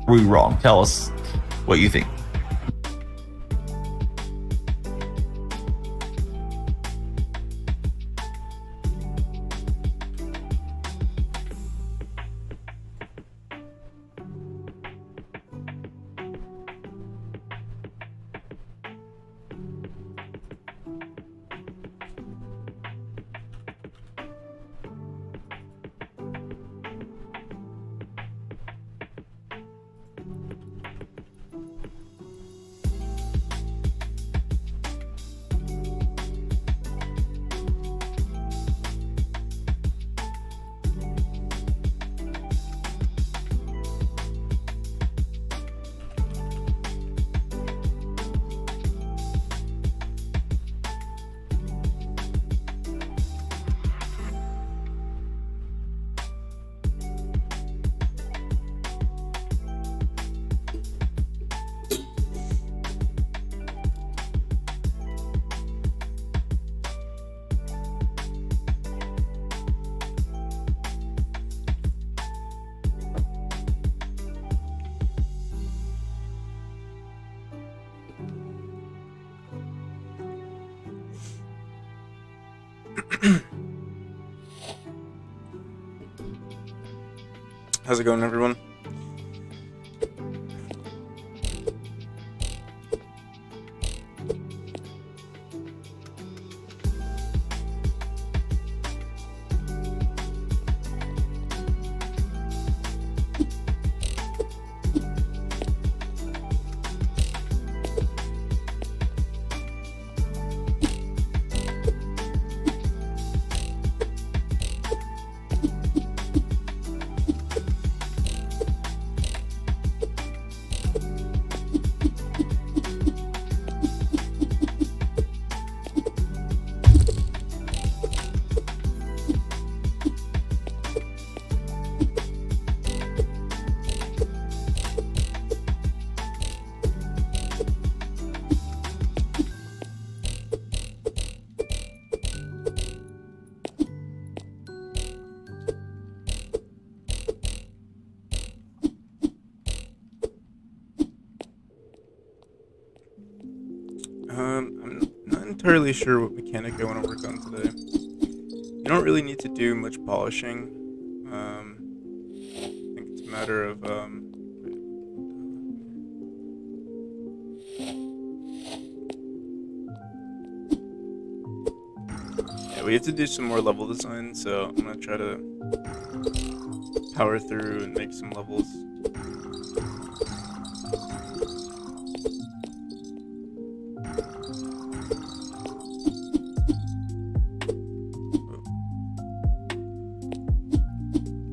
we wrong? Tell us what you think. How's it going, everyone? I'm not entirely sure what mechanic I want to work on today. You don't really need to do much polishing. I think it's a matter of yeah, we have to do some more level design. So I'm gonna try to power through and make some levels.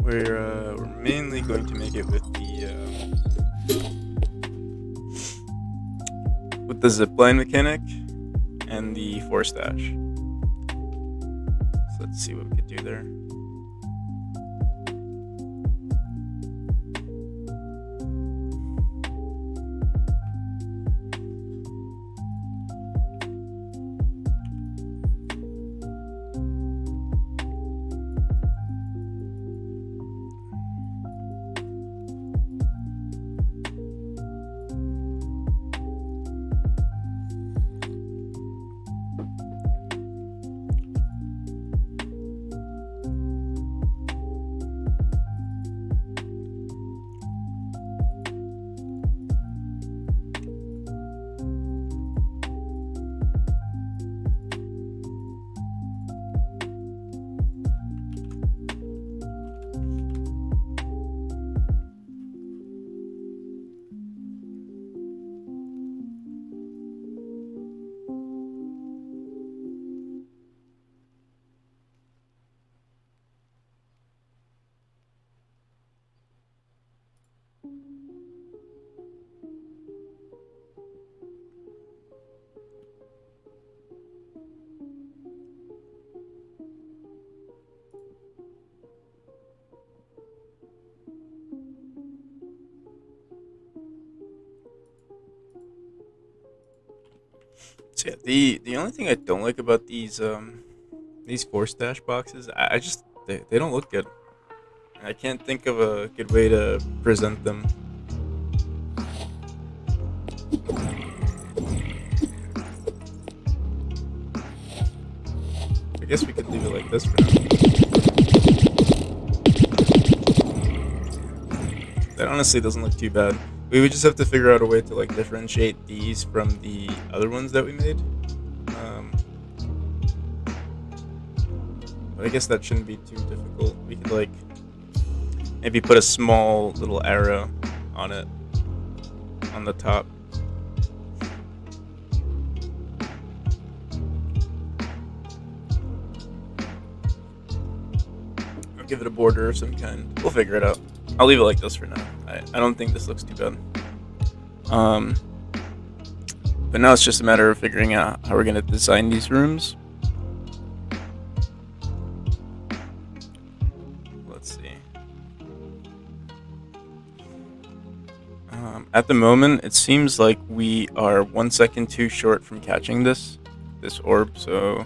We're mainly going to make it with the zipline mechanic and the force dash. So let's see what we could do there. So yeah, the only thing I don't like about these force dash boxes, I just they don't look good. I can't think of a good way to present them. I guess we could leave it like this for now. That honestly doesn't look too bad. We would just have to figure out a way to like differentiate these from the other ones that we made. But I guess that shouldn't be too difficult. We could like maybe put a small little arrow on it on the top. Or give it a border of some kind. We'll figure it out. I'll leave it like this for now. I don't think this looks too bad. But now it's just a matter of figuring out how we're going to design these rooms. Let's see. At the moment, it seems like we are 1 second too short from catching this orb, so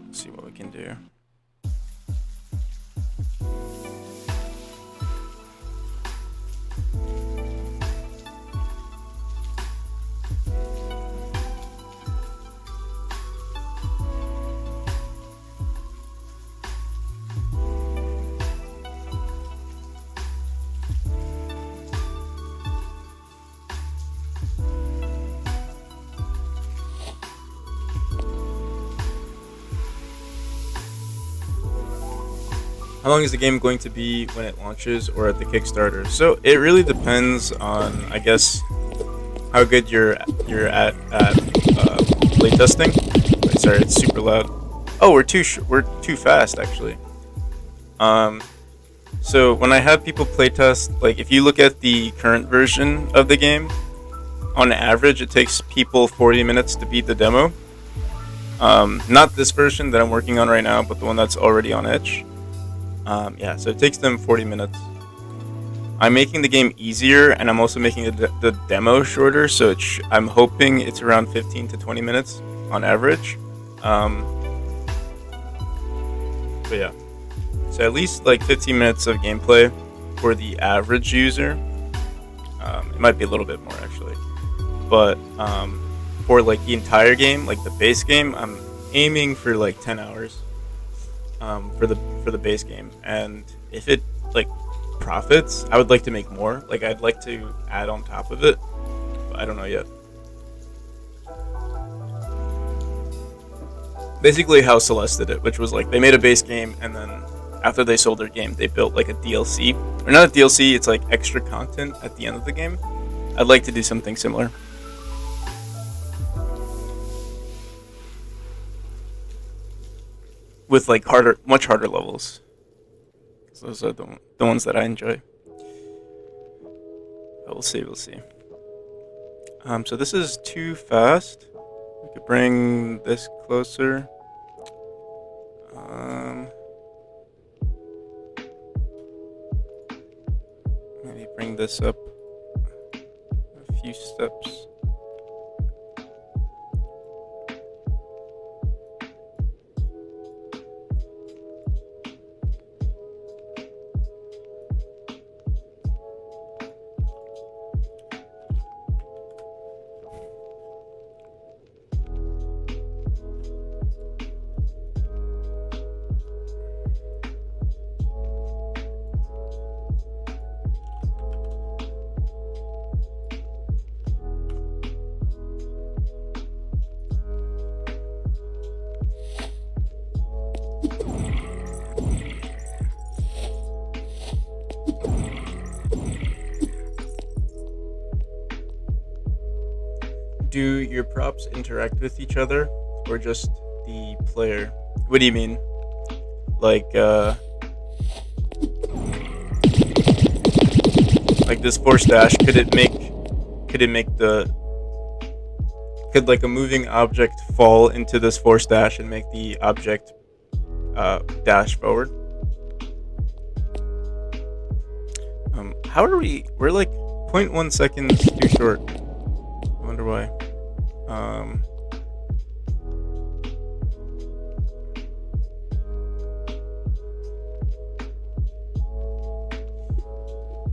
let's see what we can do. How long is the game going to be when it launches or at the Kickstarter? So it really depends on, I guess, how good you're at playtesting. Wait, sorry, it's super loud. Oh, we're too fast actually. So when I have people playtest, like if you look at the current version of the game, on average it takes people 40 minutes to beat the demo. Not this version that I'm working on right now, but the one that's already on itch. Yeah, so it takes them 40 minutes. I'm making the game easier, and I'm also making the demo shorter, so I'm hoping it's around 15 to 20 minutes on average. But yeah, so at least like 15 minutes of gameplay for the average user. It might be a little bit more actually, but for like the entire game, like the base game, I'm aiming for like 10 hours. For the base game, and if it like profits, I would like to make more. Like I'd like to add on top of it, but I don't know yet. Basically how Celeste did it, which was like they made a base game, and then after they sold their game, they built like a DLC, or not a DLC, it's like extra content at the end of the game. I'd like to do something similar. With like much harder levels. So those are the ones that I enjoy. But we'll see. So this is too fast. We could bring this closer. Maybe bring this up a few steps. Do your props interact with each other, or just the player? What do you mean? Like this force dash, could like a moving object fall into this force dash and make the object dash forward? How are we're like 0.1 seconds too short. I wonder why.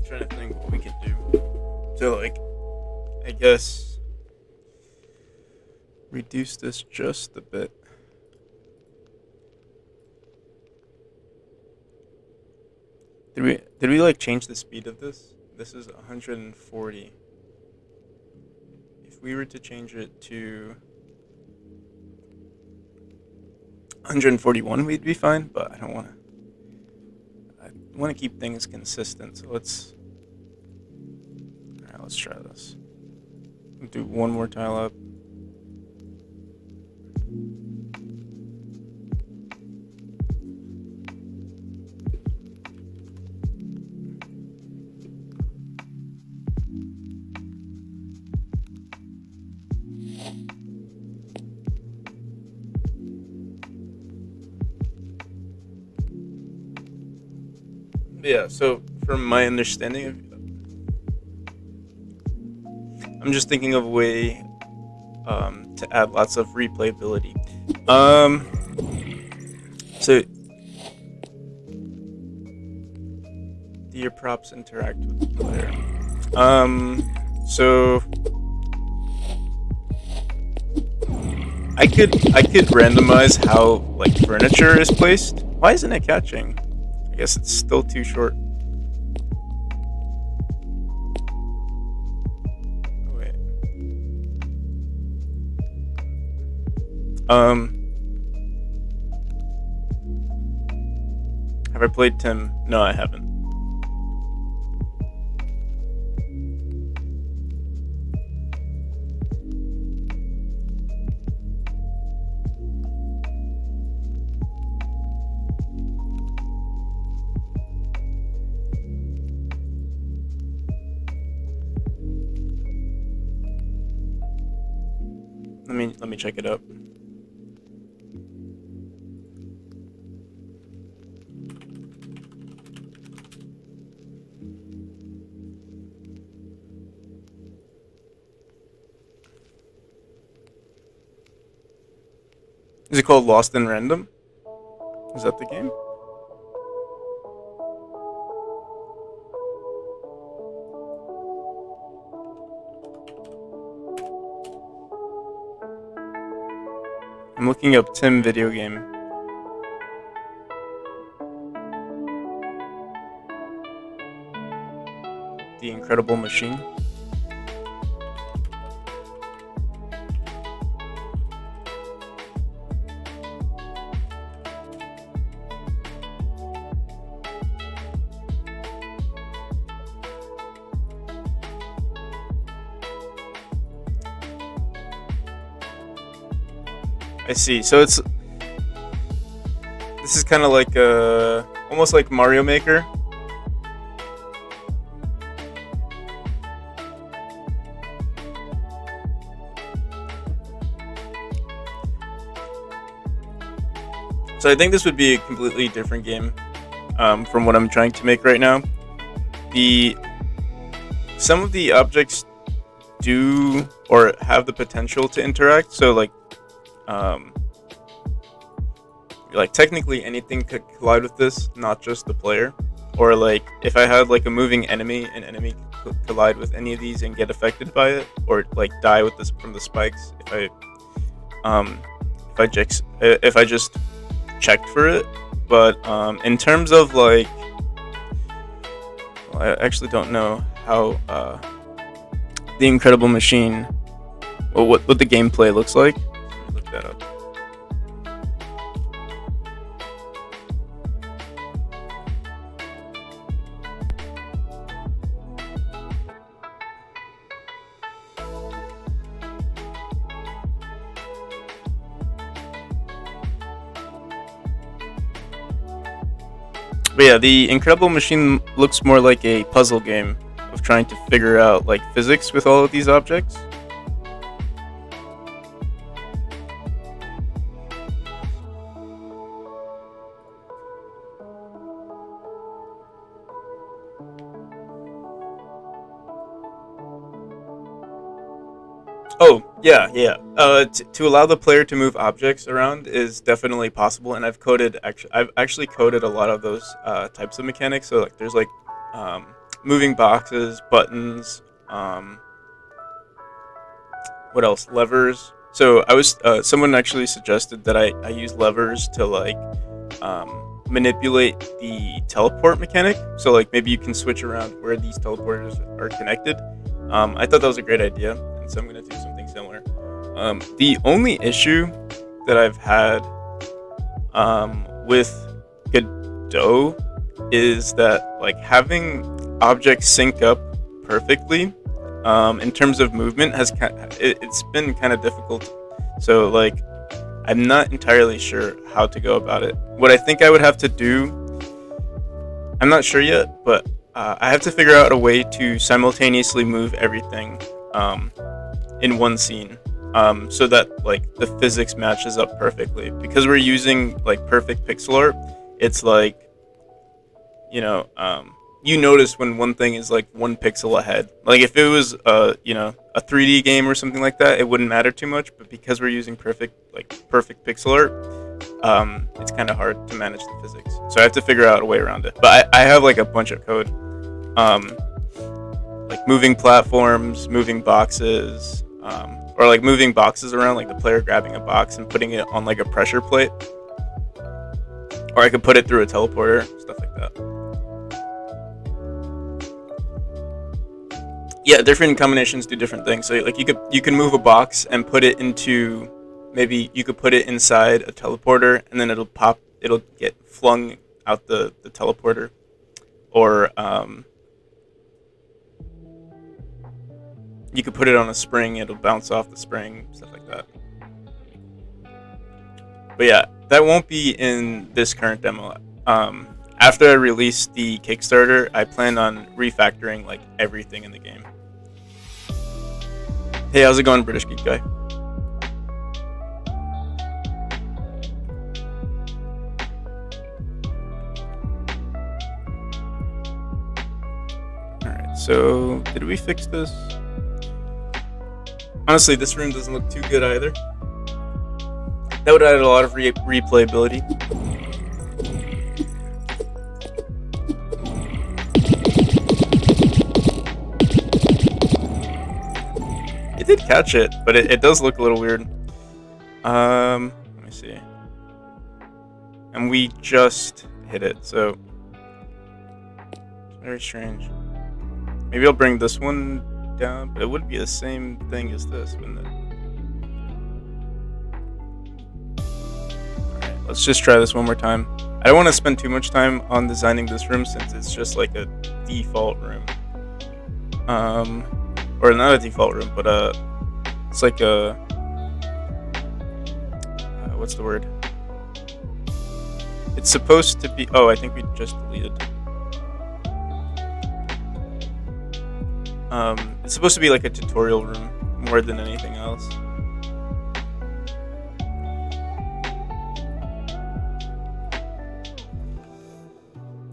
Trying to think what we could do. So like, I guess reduce this just a bit. Did we like change the speed of this? This is 140. If we were to change it to 141, we'd be fine. But I don't want to. I want to keep things consistent. So let's. All right, let's try this. We'll do one more tile up. Yeah, so from my understanding of, I'm just thinking of a way to add lots of replayability. So do your props interact with the player? So I could randomize how like furniture is placed. Why isn't it catching? I guess it's still too short. Oh, wait. Have I played Tim? No, I haven't. Let me check it up. Is it called Lost in Random? Is that the game? I'm looking up Tim video game. The Incredible Machine. I see. So this is kind of like almost like Mario Maker. So I think this would be a completely different game from what I'm trying to make right now. Some of the objects do or have the potential to interact. So like technically anything could collide with this, not just the player. Or like if I had like a moving enemy, an enemy could collide with any of these and get affected by it, or like die with this from the spikes. If I just checked for it. But in terms of like, well, I actually don't know how the Incredible Machine, well, what the gameplay looks like. Let me look that up. But yeah, the Incredible Machine looks more like a puzzle game of trying to figure out like physics with all of these objects. Oh, yeah. To allow the player to move objects around is definitely possible, and I've actually coded a lot of those types of mechanics. So like, there's like moving boxes, buttons, what else? Levers. So someone actually suggested that I use levers to like manipulate the teleport mechanic. So like maybe you can switch around where these teleporters are connected. I thought that was a great idea, and so I'm gonna do something similar. The only issue that I've had with Godot is that like having objects sync up perfectly in terms of movement it's been kind of difficult. So like I'm not entirely sure how to go about it. What I think I would have to do, I'm not sure yet, but I have to figure out a way to simultaneously move everything in one scene, so that like the physics matches up perfectly. Because we're using like perfect pixel art, it's like, you notice when one thing is like 1 pixel ahead. Like if it was a 3D game or something like that, it wouldn't matter too much. But because we're using perfect pixel art, it's kind of hard to manage the physics. So I have to figure out a way around it. But I have like a bunch of code, like moving platforms, moving boxes, or like moving boxes around, like the player grabbing a box and putting it on like a pressure plate, or I could put it through a teleporter, stuff like that. Yeah, different combinations do different things. So like you can move a box and put it into, maybe you could put it inside a teleporter, and then it'll get flung out the teleporter. Or you could put it on a spring, it'll bounce off the spring, stuff like that. But yeah, that won't be in this current demo. After I release the Kickstarter, I plan on refactoring like everything in the game. Hey, how's it going, British Geek Guy? Alright, so did we fix this? Honestly, this room doesn't look too good either. That would add a lot of replayability. Did catch it, but it does look a little weird. Let me see. And we just hit it, so it's very strange. Maybe I'll bring this one down, but it would be the same thing as this, wouldn't it? Alright, let's just try this one more time. I don't want to spend too much time on designing this room since it's just like a default room. Or not a default room, but it's like a what's the word? It's supposed to be. Oh, I think we just deleted. It's supposed to be like a tutorial room more than anything else.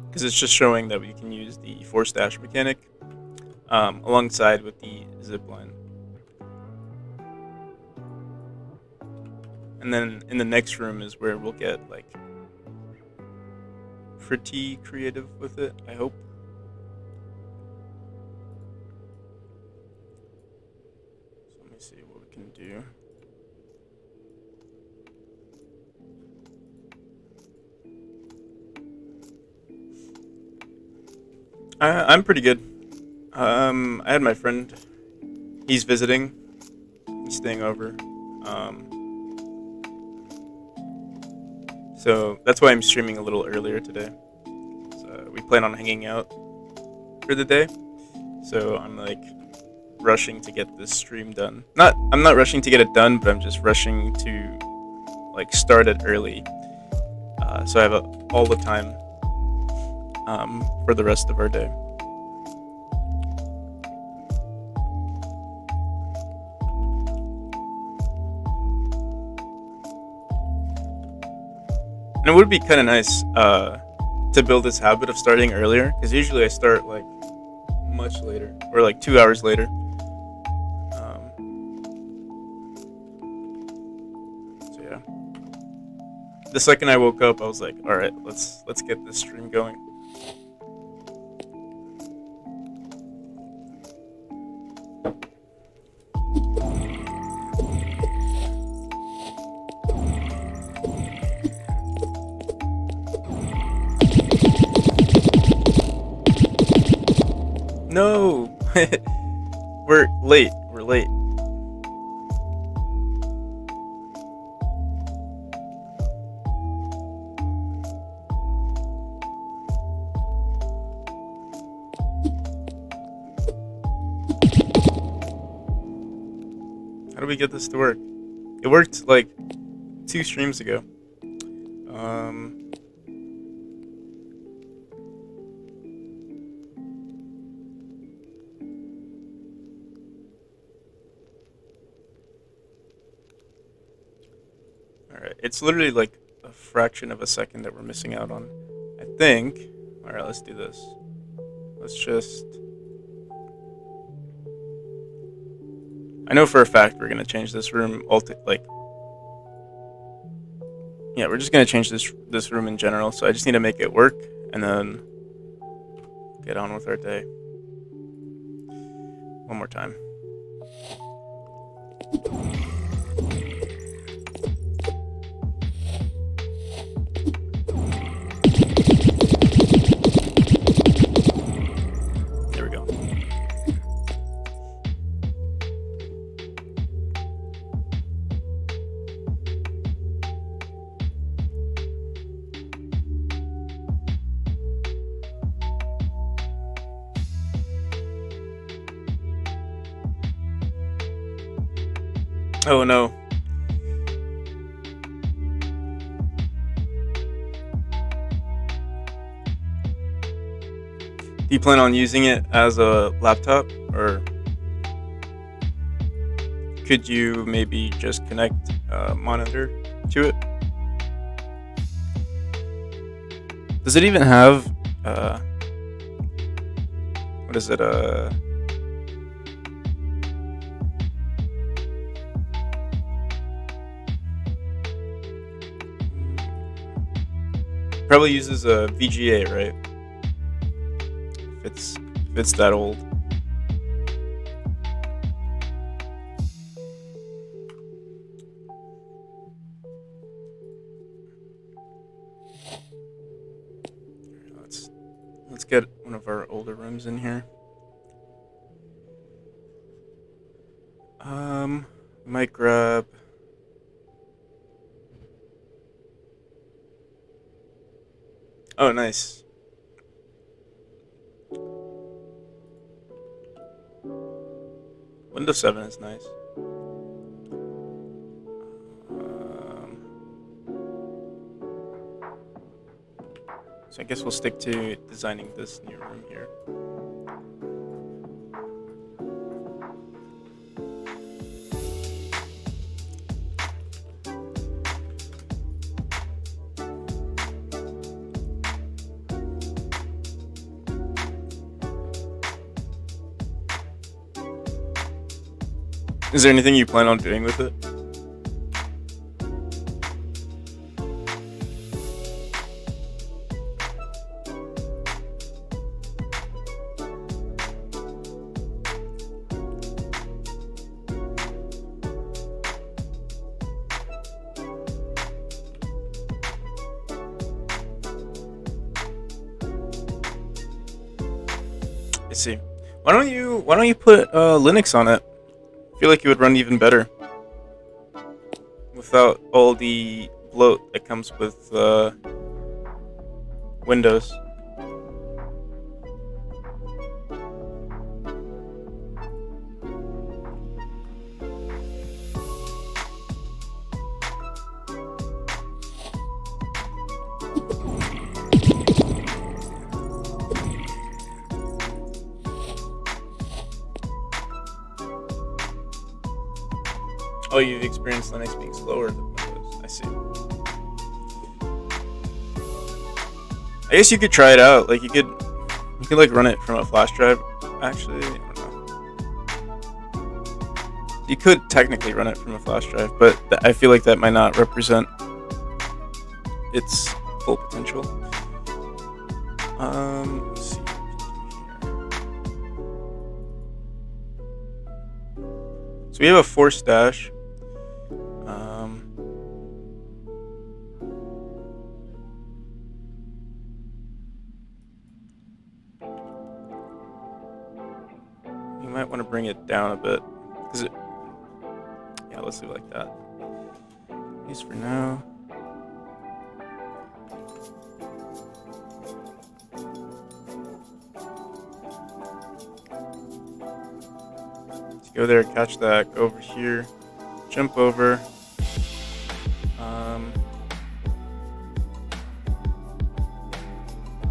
Because it's just showing that we can use the force dash mechanic alongside with the zipline. And then in the next room is where we'll get like pretty creative with it, I hope. So let me see what we can do. I'm pretty good. I had my friend. He's visiting. He's staying over. So that's why I'm streaming a little earlier today. So we plan on hanging out for the day. So I'm like rushing to get this stream done. I'm not rushing to get it done, but I'm just rushing to like start it early. So I have all the time for the rest of our day. And it would be kind of nice to build this habit of starting earlier, because usually I start like much later, or like 2 hours later. So yeah, the second I woke up, I was like, all right, let's get this stream going. No! We're late. We're late. How do we get this to work? It worked like 2 streams ago. Um, Alright, it's literally like a fraction of a second that we're missing out on, I think. Alright, let's do this. Let's just... I know for a fact we're gonna change this room yeah, we're just gonna change this room in general, so I just need to make it work and then get on with our day. One more time. There we go. Oh no. Do you plan on using it as a laptop, or could you maybe just connect a monitor to it? Does it even have what is it? Probably uses a VGA, right? If it's that old. Let's get one of our older rooms in here. Might grab. Oh, nice. Windows 7 is nice. So I guess we'll stick to designing this new room here. Is there anything you plan on doing with it? I see. Why don't you put Linux on it? I feel like it would run even better without all the bloat that comes with Windows. Oh, you've experienced Linux being slower than Windows. I see. I guess you could try it out. Like you could like run it from a flash drive. Actually, I don't know. You could technically run it from a flash drive, but I feel like that might not represent its full potential. Let's see. So we have a 4 stash. might want to bring it down a bit. Yeah, let's do it like that. At least for now. Let's go there, catch that, go over here, jump over.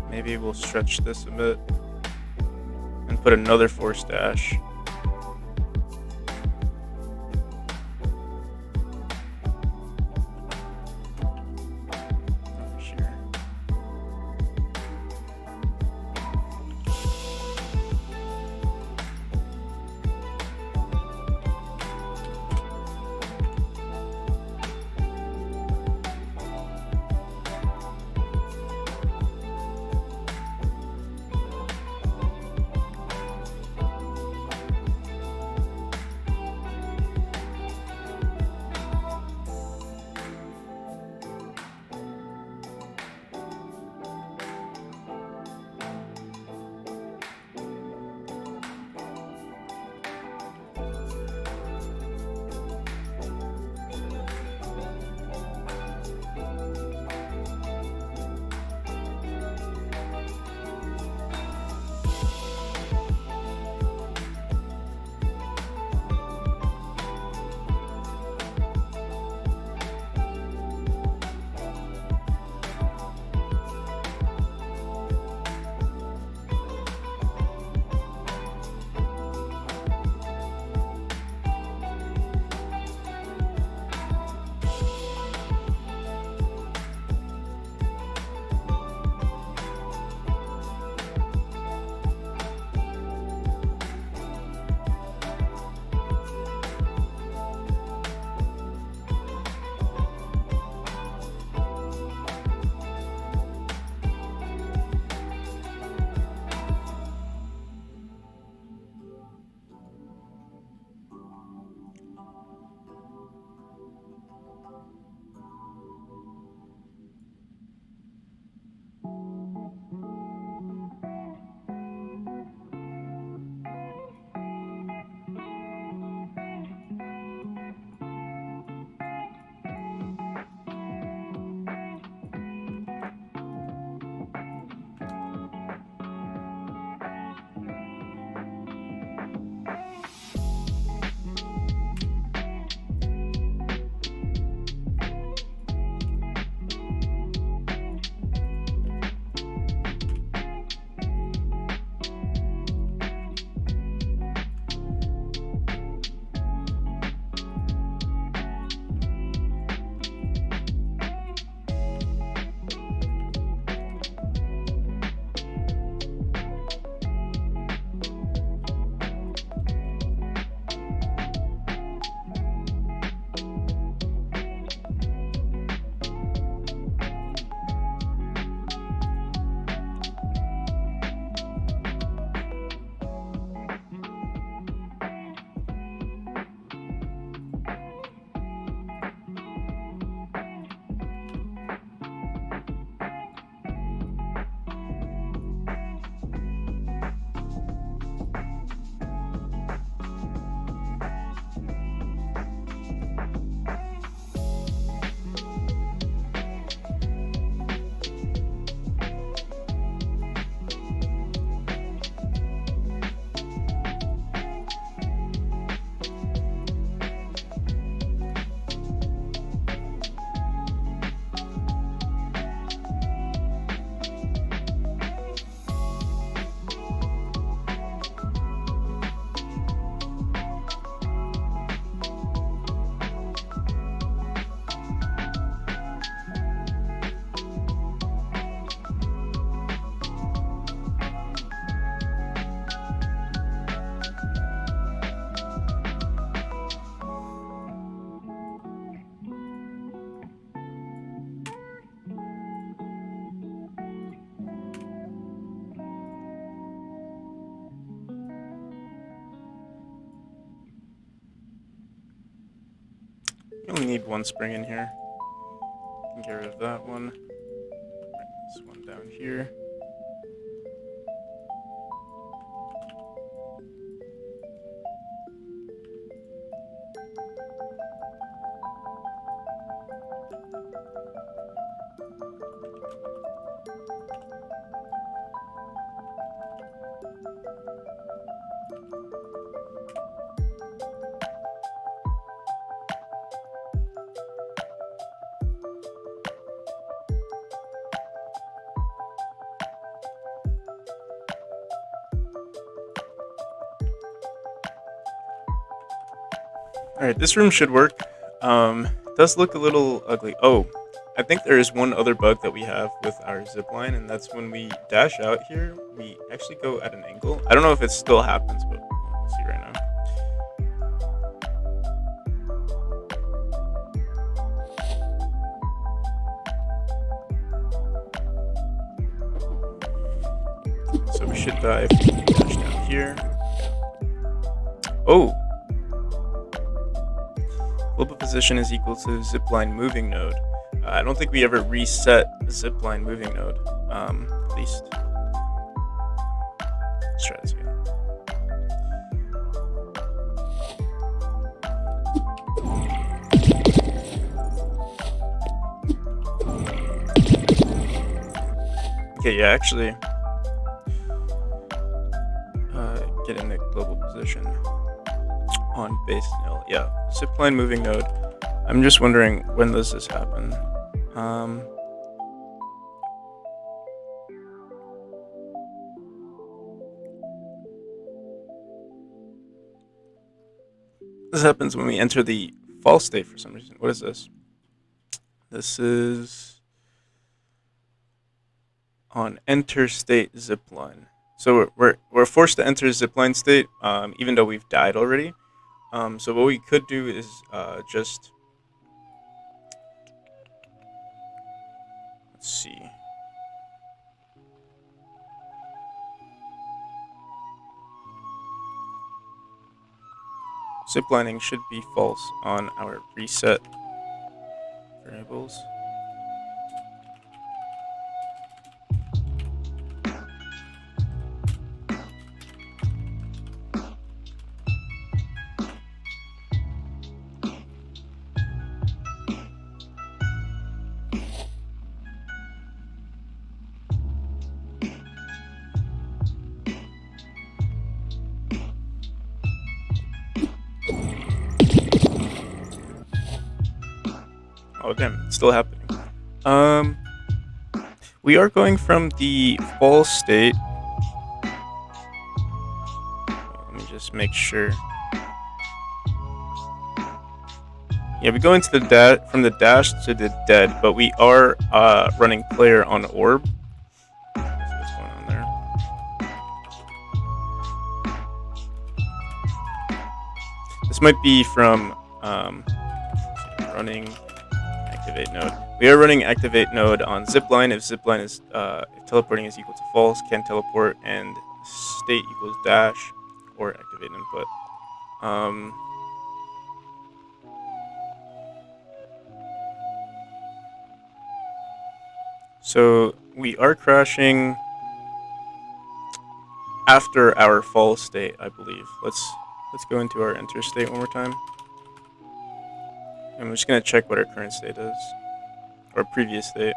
Maybe we'll stretch this a bit and put another force dash. Over here. You only need one spring in here. Get rid of that one. Bring this one down here. Alright, this room should work. Does look a little ugly. Oh, I think there is one other bug that we have with our zip line, and that's when we dash out here, we actually go at an angle. I don't know if it still happens, but we'll see right now. So we should die if we dash down here. Oh! Global position is equal to zipline moving node. I don't think we ever reset the zipline moving node, at least. Let's try this again. Okay, yeah, actually, get in the global position on base nil. Yeah, zipline moving node. I'm just wondering, when does this happen? This happens when we enter the false state for some reason. What is this? This is on enter state zipline. So we're forced to enter zipline state, even though we've died already. So what we could do is just, let's see. Ziplining should be false on our reset variables. Oh damn, it's still happening. We are going from the false state. Let me just make sure. Yeah, we go into the from the dash to the dead, but we are running player on orb. Let's see what's going on there. This might be from running activate node. We are running activate node on zipline. If zipline is if teleporting is equal to false, can teleport, and state equals dash or activate input. So we are crashing after our false state, I believe. Let's go into our enter state one more time. I'm just gonna check what our current state is, or previous state.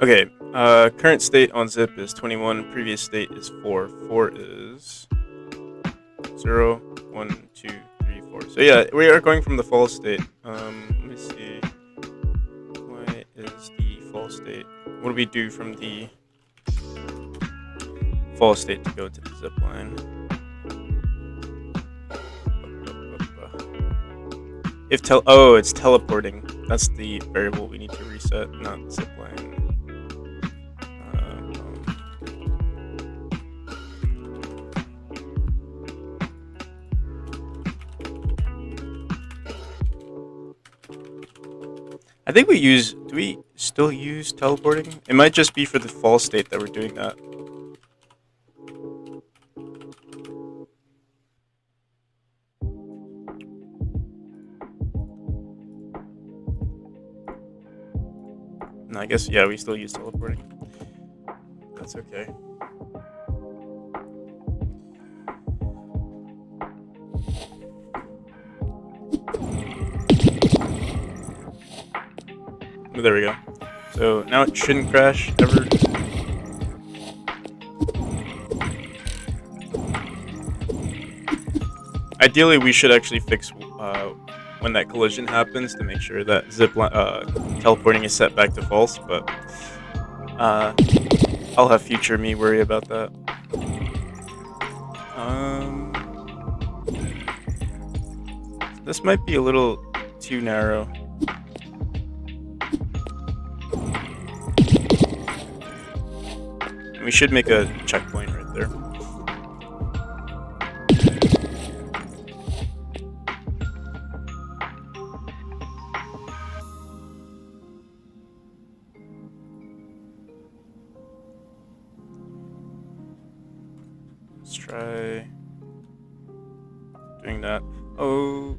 Okay, current state on zip is 21, previous state is 4. 4 is 0, 1, 2, 3, 4. So yeah, we are going from the false state. Let me see. What is the false state? What do we do from the false state to go to the zip line? If oh, it's teleporting. That's the variable we need to reset, not zip line. I I think we use. Do we still use teleporting? It might just be for the false state that we're doing that. No, I guess yeah, we still use teleporting. That's okay. Oh, there we go. So now it shouldn't crash ever. Ideally, we should actually fix when that collision happens to make sure that teleporting is set back to false. But I'll have future me worry about that. This might be a little too narrow. We should make a checkpoint right there. Let's try doing that. Oh,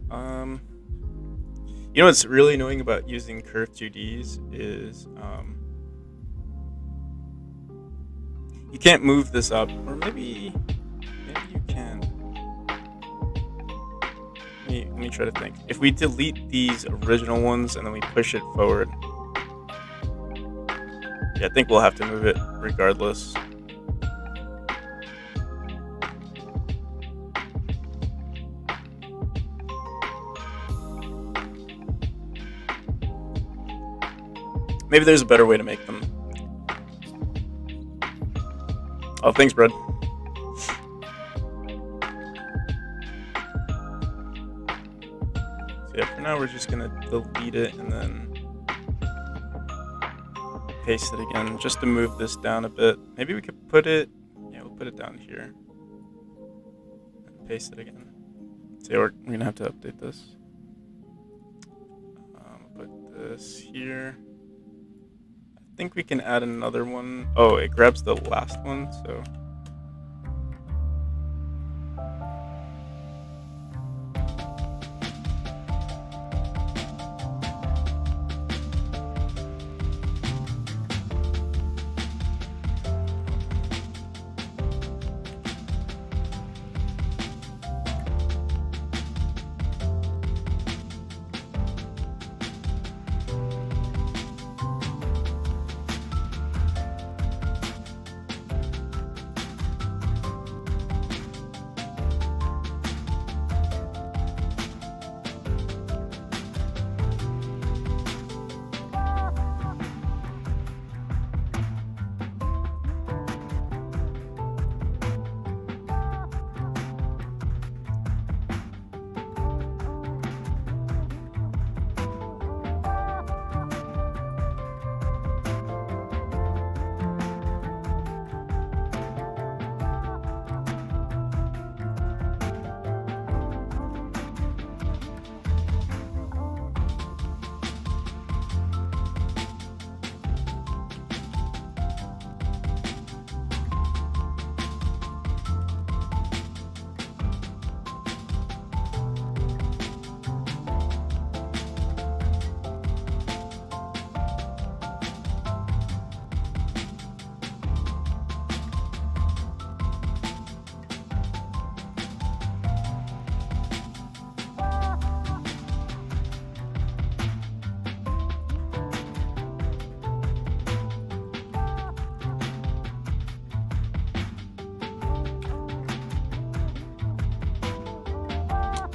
you know what's really annoying about using curved 2Ds is you can't move this up, or maybe you can. Let me try to think. If we delete these original ones and then we push it forward, yeah, I think we'll have to move it regardless. Maybe there's a better way to make them. Oh, thanks, Brad. So yeah, for now we're just gonna delete it and then paste it again, just to move this down a bit. Maybe we could put it, yeah, we'll put it down here. And paste it again. So yeah, we're gonna have to update this. Put this here. I think we can add another one. Oh, it grabs the last one, so.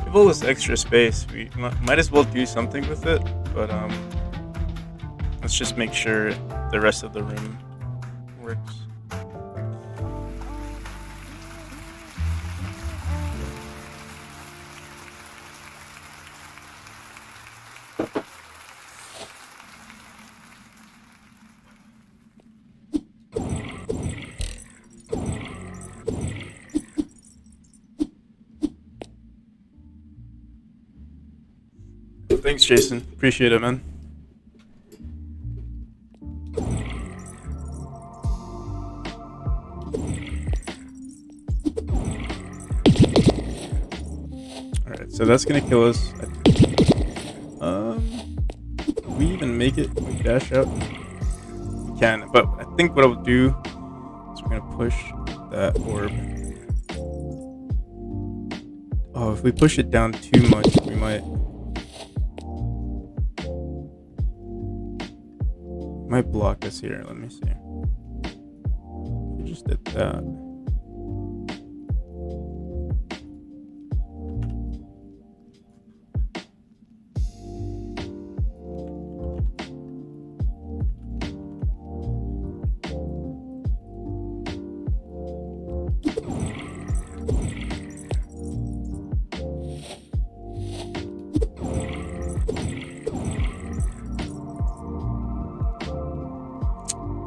With all this extra space, we might as well do something with it, but let's just make sure the rest of the room works. Thanks, Jason. Appreciate it, man. So that's gonna kill us. We even make it. We dash out. We can, but I think what I'll do is we're gonna push that orb. Oh, if we push it down too much, we might block us here. Let me see. We just did that.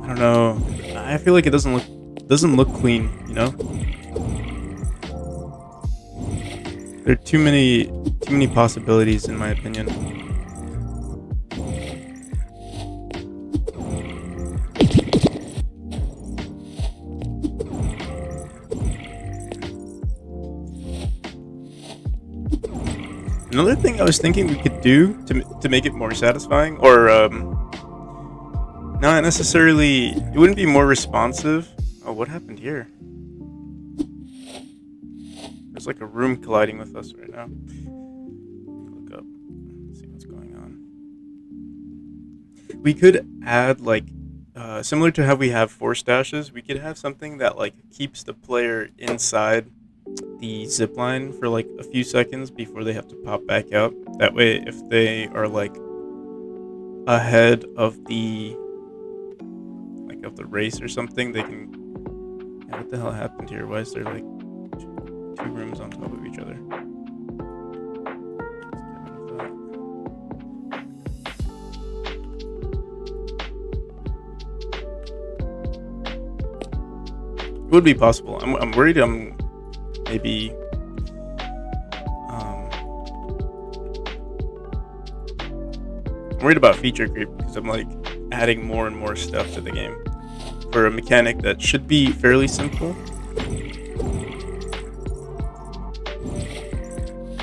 I don't know. I feel like it doesn't look clean, you know? There are too many possibilities in my opinion. Another thing I was thinking we could do to make it more satisfying, or not necessarily, it wouldn't be more responsive. Oh, what happened here? There's like a room colliding with us right now. Look up, see what's going on. We could add like, similar to how we have force dashes, we could have something that like keeps the player inside the zip line for like a few seconds before they have to pop back out. That way, if they are like ahead of the race or something, they can. Yeah, what the hell happened here? Why is there like two rooms on top of each other? It would be possible. I'm worried. Maybe. I'm worried about feature creep because I'm like adding more and more stuff to the game for a mechanic that should be fairly simple.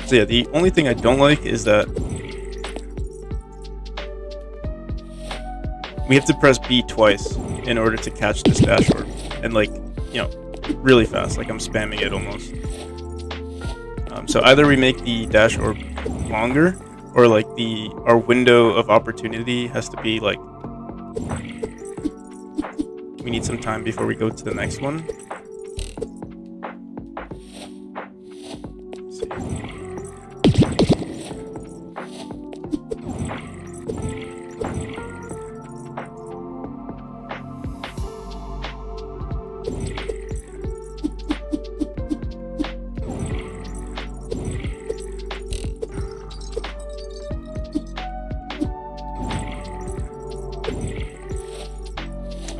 So yeah, the only thing I don't like is that we have to press B twice in order to catch this dash orb, and like, you know, really fast, like I'm spamming it almost. So either we make the dash orb longer, or like our window of opportunity has to be like, we need some time before we go to the next one. Let's see.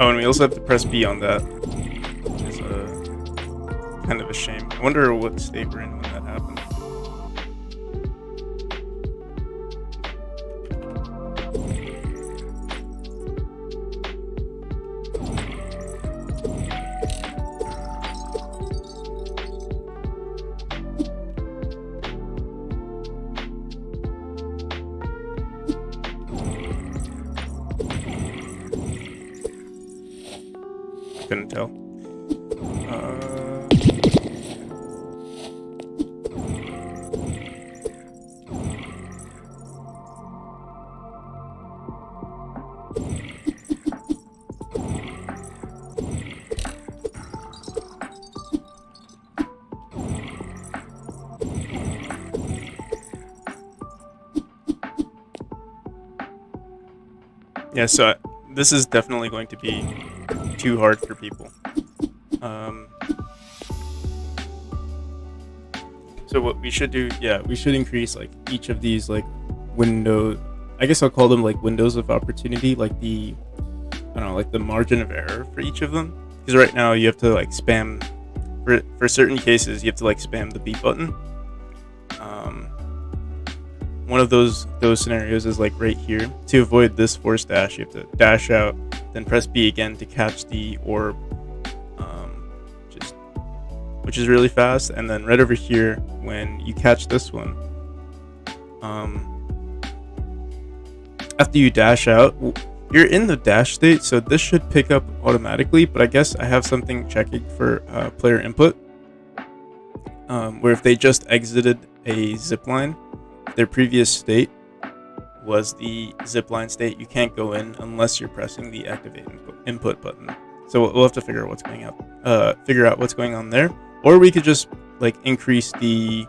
Oh, and we also have to press B on that, which is kind of a shame. I wonder what state we're in when that happens. Couldn't tell. Yeah, so this is definitely going to be too hard for people. So what we should do, yeah, we should increase like each of these like window, I guess I'll call them like windows of opportunity, like the, I don't know, like the margin of error for each of them. Because right now you have to like spam, for certain cases, you have to like spam the B button. One of those scenarios is like right here. To avoid this force dash, you have to dash out, then press B again to catch the orb, which is really fast. And then right over here, when you catch this one, After you dash out, you're in the dash state, so this should pick up automatically, but I guess I have something checking for player input, where if they just exited a zipline, their previous state was the zipline state. You can't go in unless you're pressing the activate input button. So we'll have to figure out what's going on there, or we could just like increase the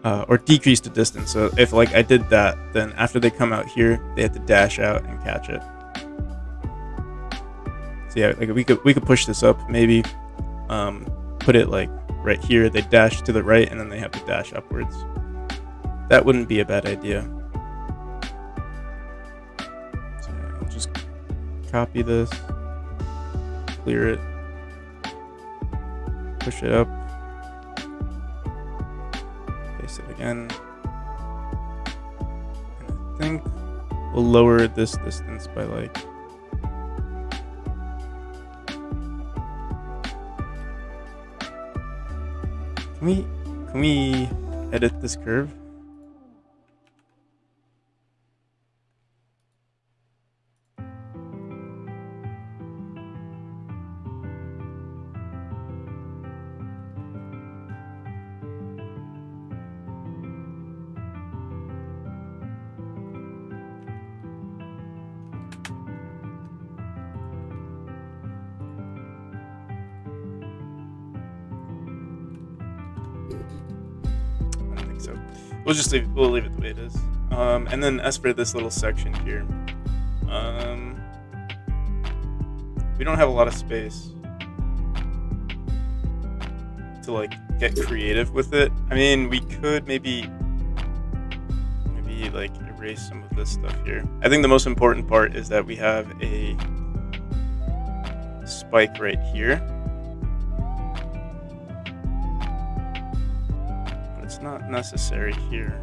or decrease the distance. So if like I did that, then after they come out here, they have to dash out and catch it. So yeah, like we could push this up, maybe put it like right here. They dash to the right, and then they have to dash upwards. That wouldn't be a bad idea. So yeah, I'll just copy this, clear it, push it up, paste it again, and I think we'll lower this distance by like can we edit this curve? So we'll leave it the way it is. And then as for this little section here, we don't have a lot of space to like get creative with it. I mean, we could maybe like erase some of this stuff here. I think the most important part is that we have a spike right here. Not necessary here.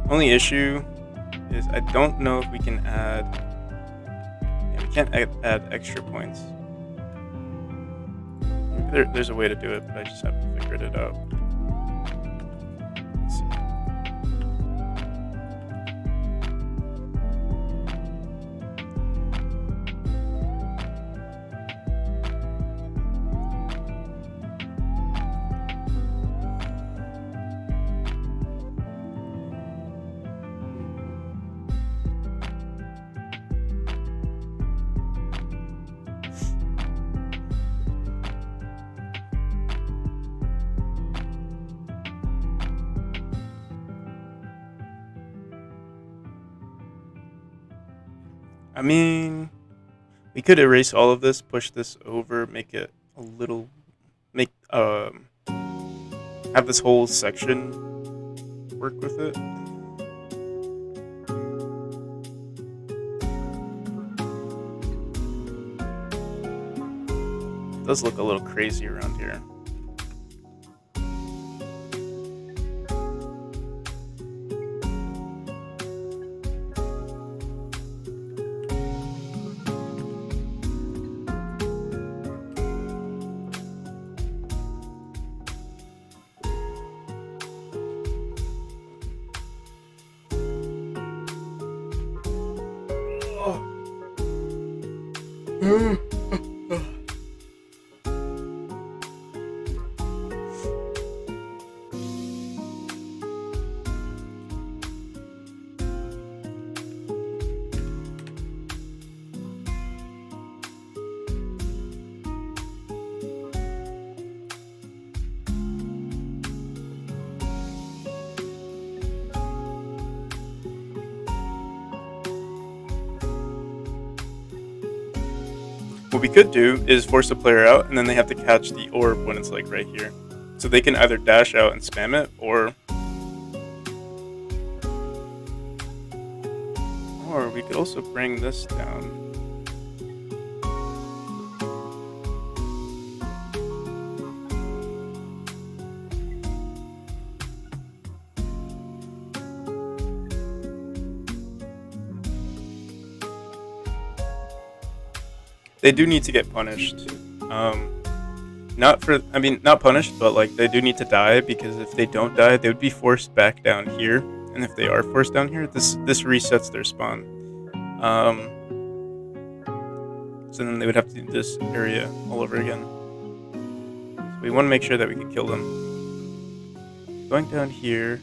Only issue is I don't know if we can add. Yeah, we can't add extra points. There's a way to do it, but I just haven't figured it out. Let's see. I mean, we could erase all of this, push this over, make it a little, have this whole section work with it. It does look a little crazy around here. What we could do is force the player out, and then they have to catch the orb when it's like right here. So they can either dash out and spam it, or we could also bring this down. They do need to get punished. not punished, but like they do need to die, because if they don't die, they would be forced back down here. And if they are forced down here, this resets their spawn. Um, so then they would have to do this area all over again. So we want to make sure that we can kill them. Going down here.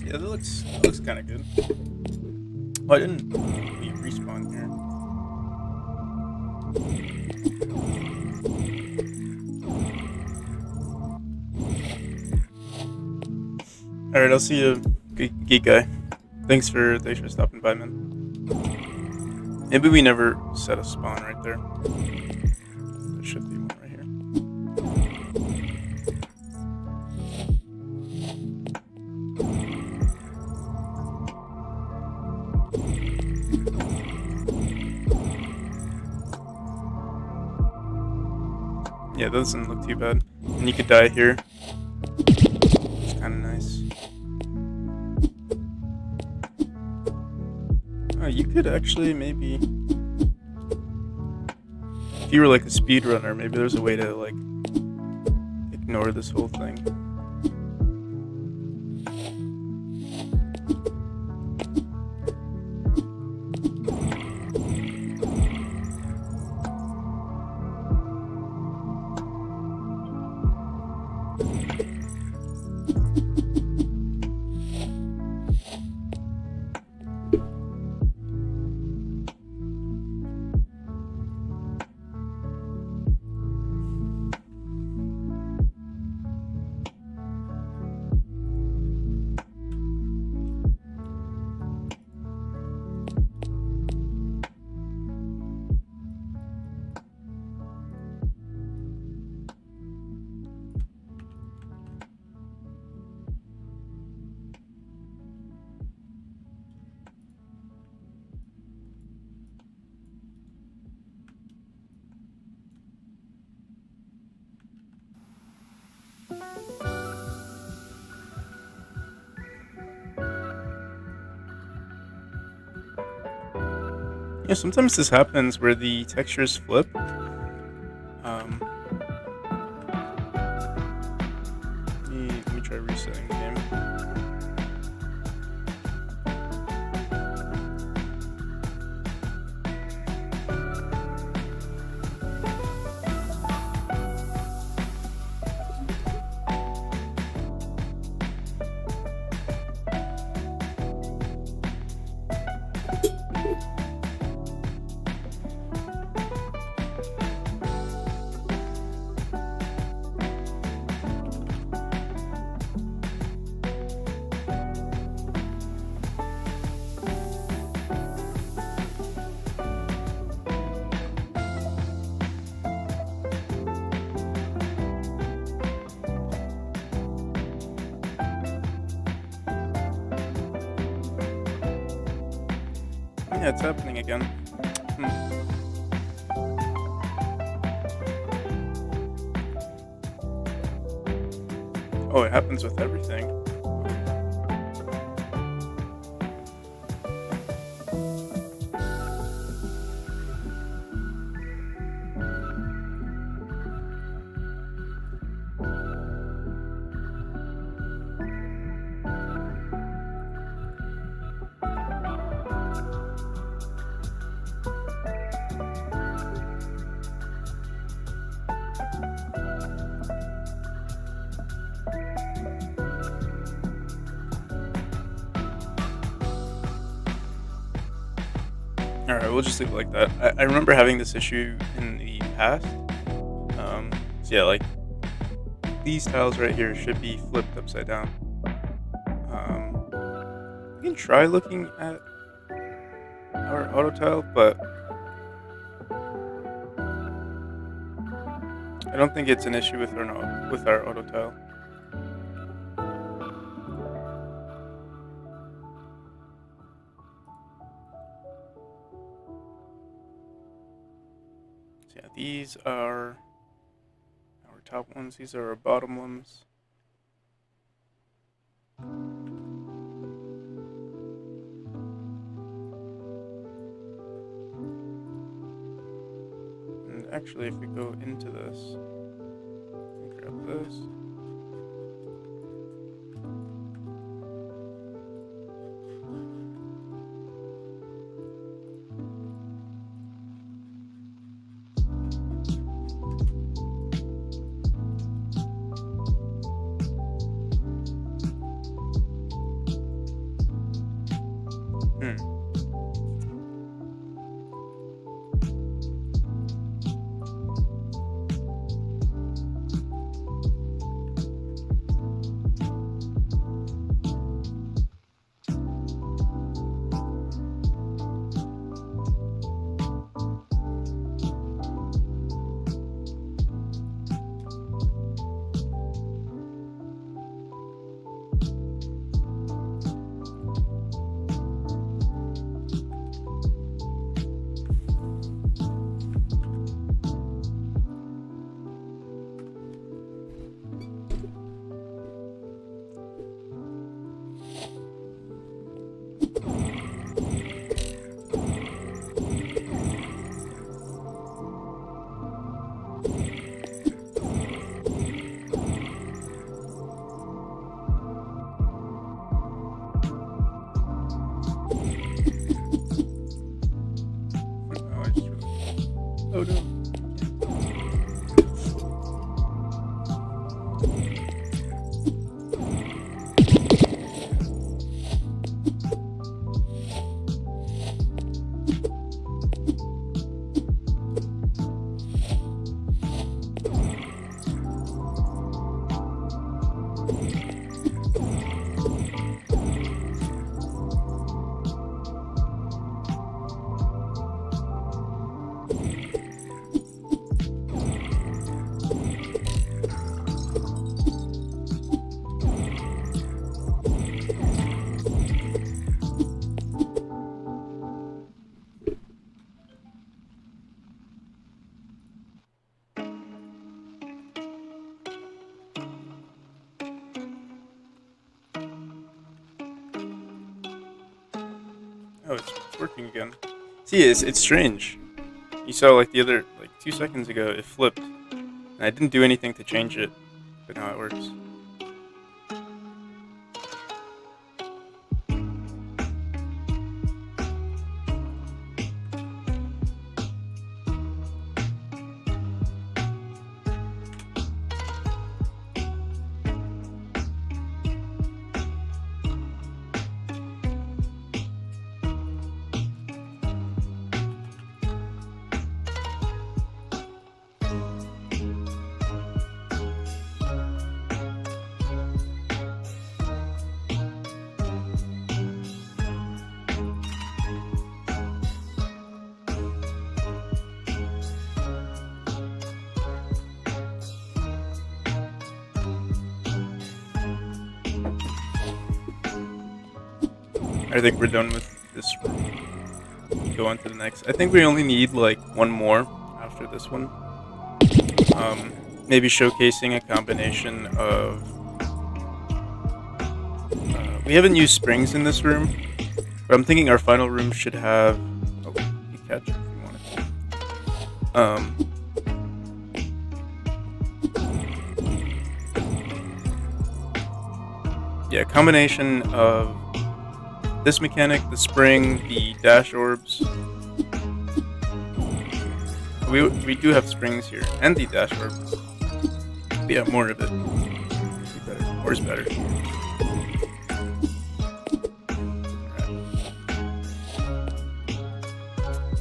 Yeah, that looks kind of good. Why didn't we respawn here? All right, I'll see you, geek guy. Thanks for stopping by, man. Maybe we never set a spawn right there. There should be one right here. Yeah, that doesn't look too bad. And you could die here. It's kind of nice. Oh, you could actually maybe... If you were like a speedrunner, maybe there's a way to like ignore this whole thing. Yeah, sometimes this happens where the textures flip. Let me try resetting the game. Yeah, it's happening again. Oh, it happens with everything. Alright, we'll just leave it like that. I remember having this issue in the past. So yeah, like, these tiles right here should be flipped upside down. We can try looking at our auto tile, but I don't think it's an issue with our auto tile. So yeah, these are our top ones. These are our bottom ones. And actually, if we go into this, grab this. Oh no. Oh, it's working again. See, it's strange. You saw like the other 2 seconds ago it flipped, and I didn't do anything to change it, but now it works. I think we're done with this room. go on to the next. I think we only need like one more after this one. Maybe showcasing a combination of. We haven't used springs in this room, but I'm thinking our final room should have. Oh, you catch it if you want it. Yeah, combination of this mechanic, the spring, the dash orbs. We do have springs here, and the dash orbs. But yeah, more of it. Be better. More is better.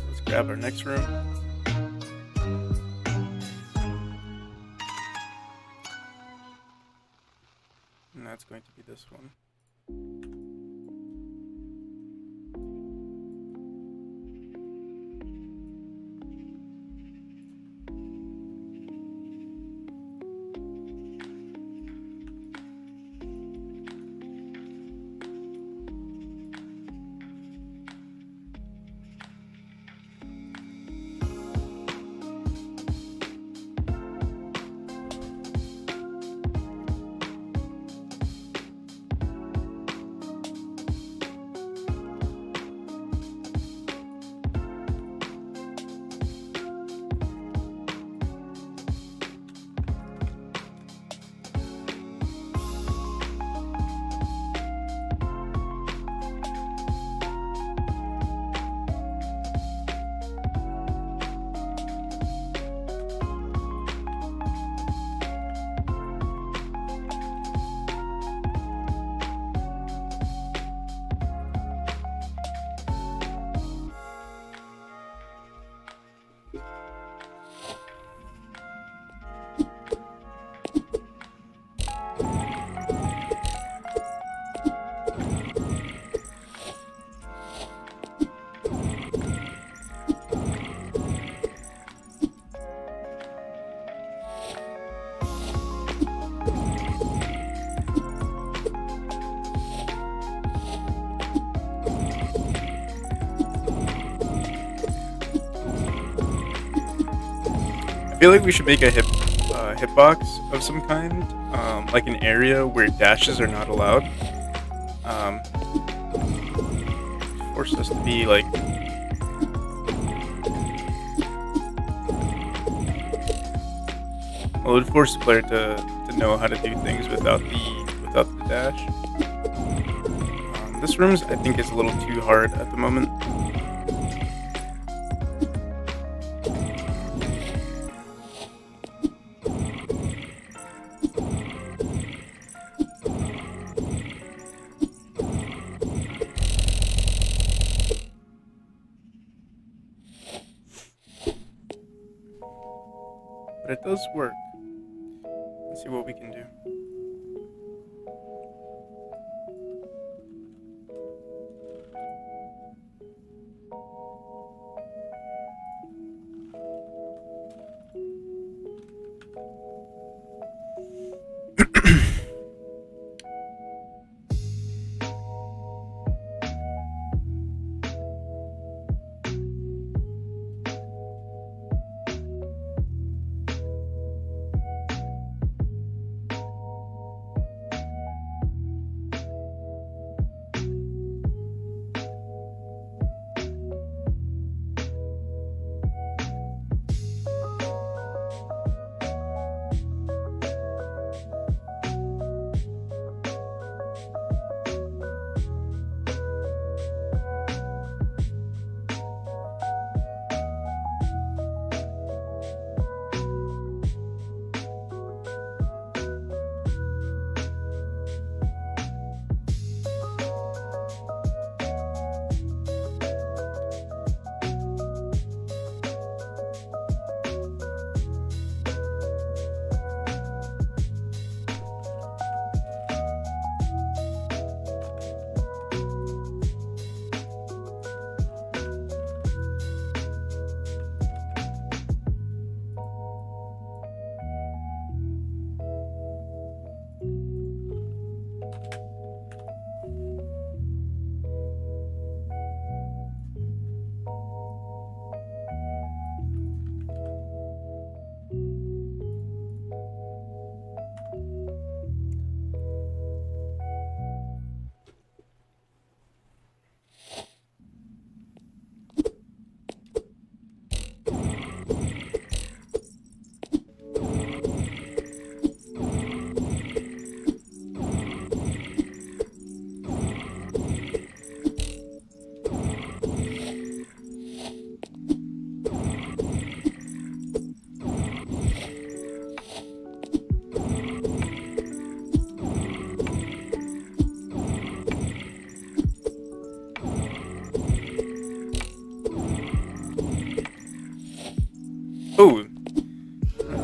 Let's grab our next room. And that's going to be this one. I feel like we should make a hitbox of some kind, like an area where dashes are not allowed. Force us to be like. Well, it would force the player to know how to do things without the dash. This room, I think, is a little too hard at the moment. But it does work. Let's see what we can do.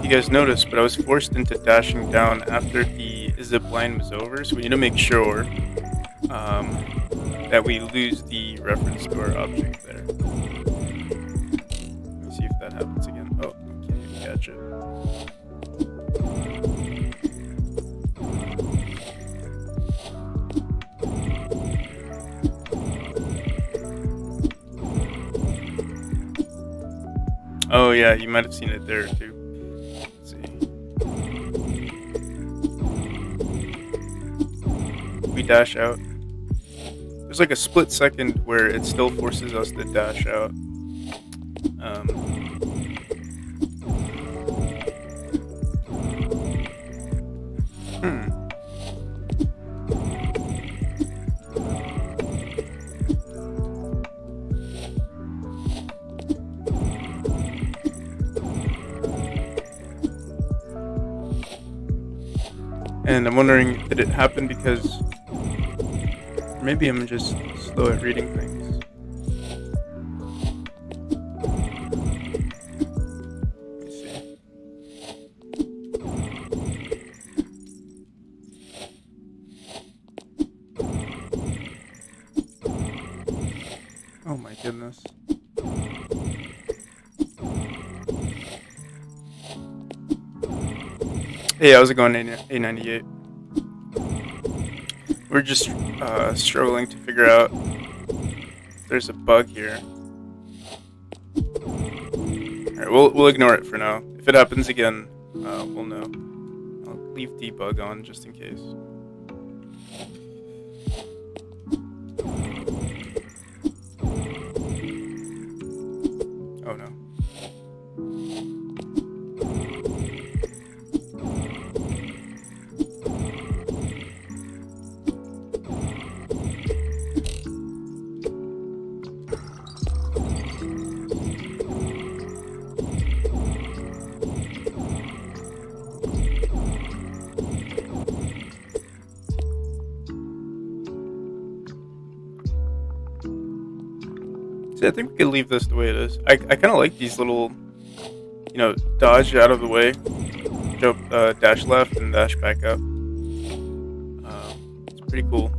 you guys noticed, but I was forced into dashing down after the zip line was over, so we need to make sure that we lose the reference to our object there. Let me see if that happens again. Oh, I can't even catch it. Oh yeah, you might have seen it there too. Let's see. We dash out. There's like a split second where it still forces us to dash out. And I'm wondering, did it happen because maybe I'm just slow at reading things? Let me see. Oh my goodness. Hey, how's it going, A98? We're just struggling to figure out if there's a bug here. Alright, we'll ignore it for now. If it happens again, we'll know. I'll leave debug on just in case. Oh no. See, I think we could leave this the way it is. I kind of like these little, dodge out of the way, jump, dash left and dash back up. It's pretty cool.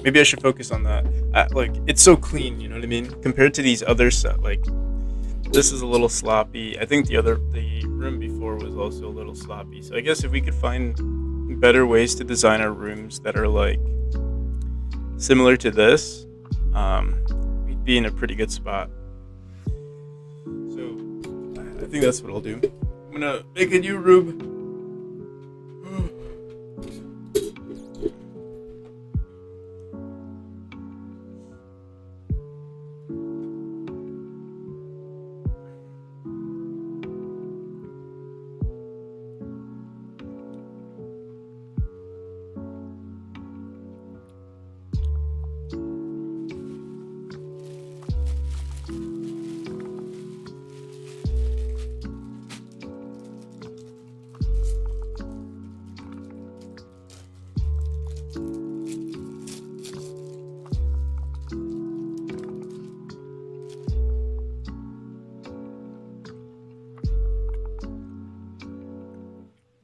Maybe I should focus on that. It's so clean, you know what I mean? Compared to these other set, this is a little sloppy. I think the room before was also a little sloppy. So I guess if we could find better ways to design our rooms that are similar to this, we'd be in a pretty good spot. So I think that's what I'll do. I'm gonna make a new room.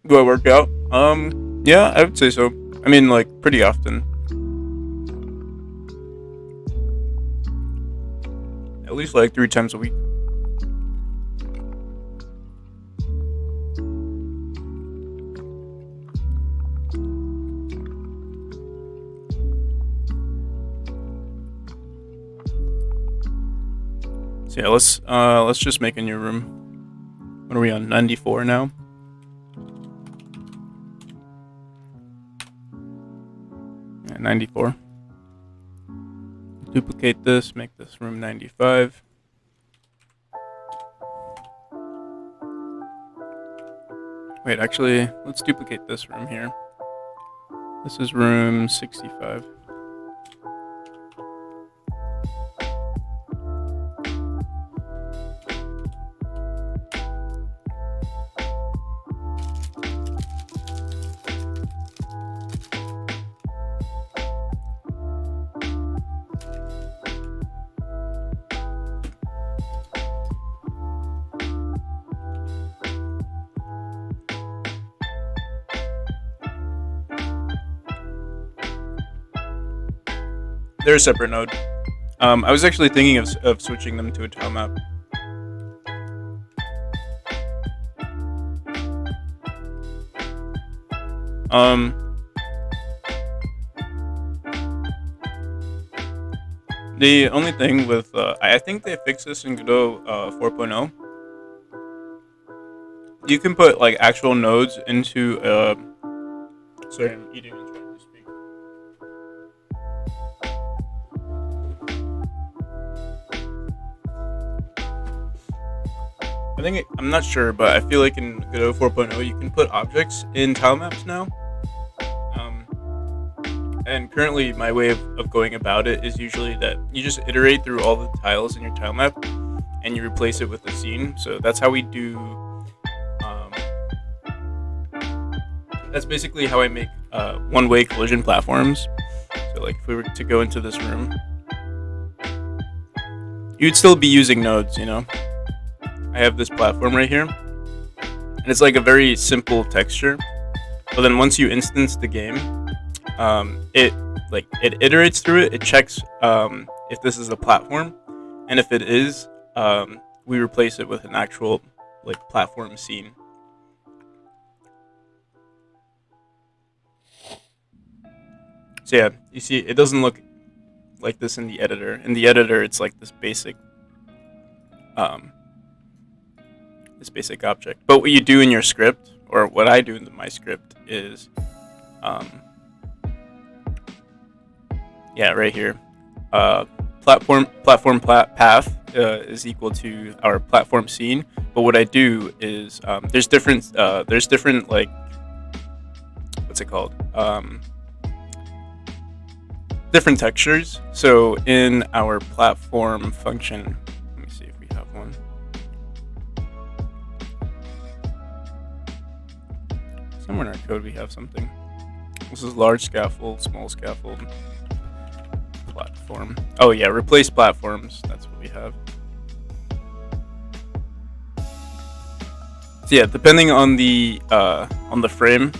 Do I work out? Yeah, I would say so. I mean, pretty often. At least 3 times a week. So yeah, let's just make a new room. What are we on? 94 now? Yeah, 94. Duplicate this, make this room 95. Wait, actually, let's duplicate this room here. This is room 65. They're a separate node. I was actually thinking of switching them to a Tilemap. The only thing with I think they fixed this in Godot 4.0. You can put like actual nodes into sorry, I'm eating and trying to speak. I'm not sure, but I feel like in Godot 4.0 you can put objects in tilemaps now. And currently my way of going about it is usually that you just iterate through all the tiles in your tilemap and you replace it with a scene. So that's how we do. That's basically how I make one-way collision platforms. So like if we were to go into this room, you'd still be using nodes, you know. I have this platform right here, and it's like a very simple texture. But then once you instance the game, it iterates through it. It checks if this is a platform, and if it is, we replace it with an actual like platform scene. So yeah, you see, it doesn't look like this in the editor. In the editor, it's like this basic object. But what you do in your script, or what I do in my script, is yeah, right here. Platform path is equal to our platform scene. But what I do is there's different like, what's it called? Different textures. So in our platform function, let me see if we have one. Somewhere in our code we have something. This is large scaffold, small scaffold, platform. Oh yeah, replace platforms. That's what we have. So yeah, depending on the frame,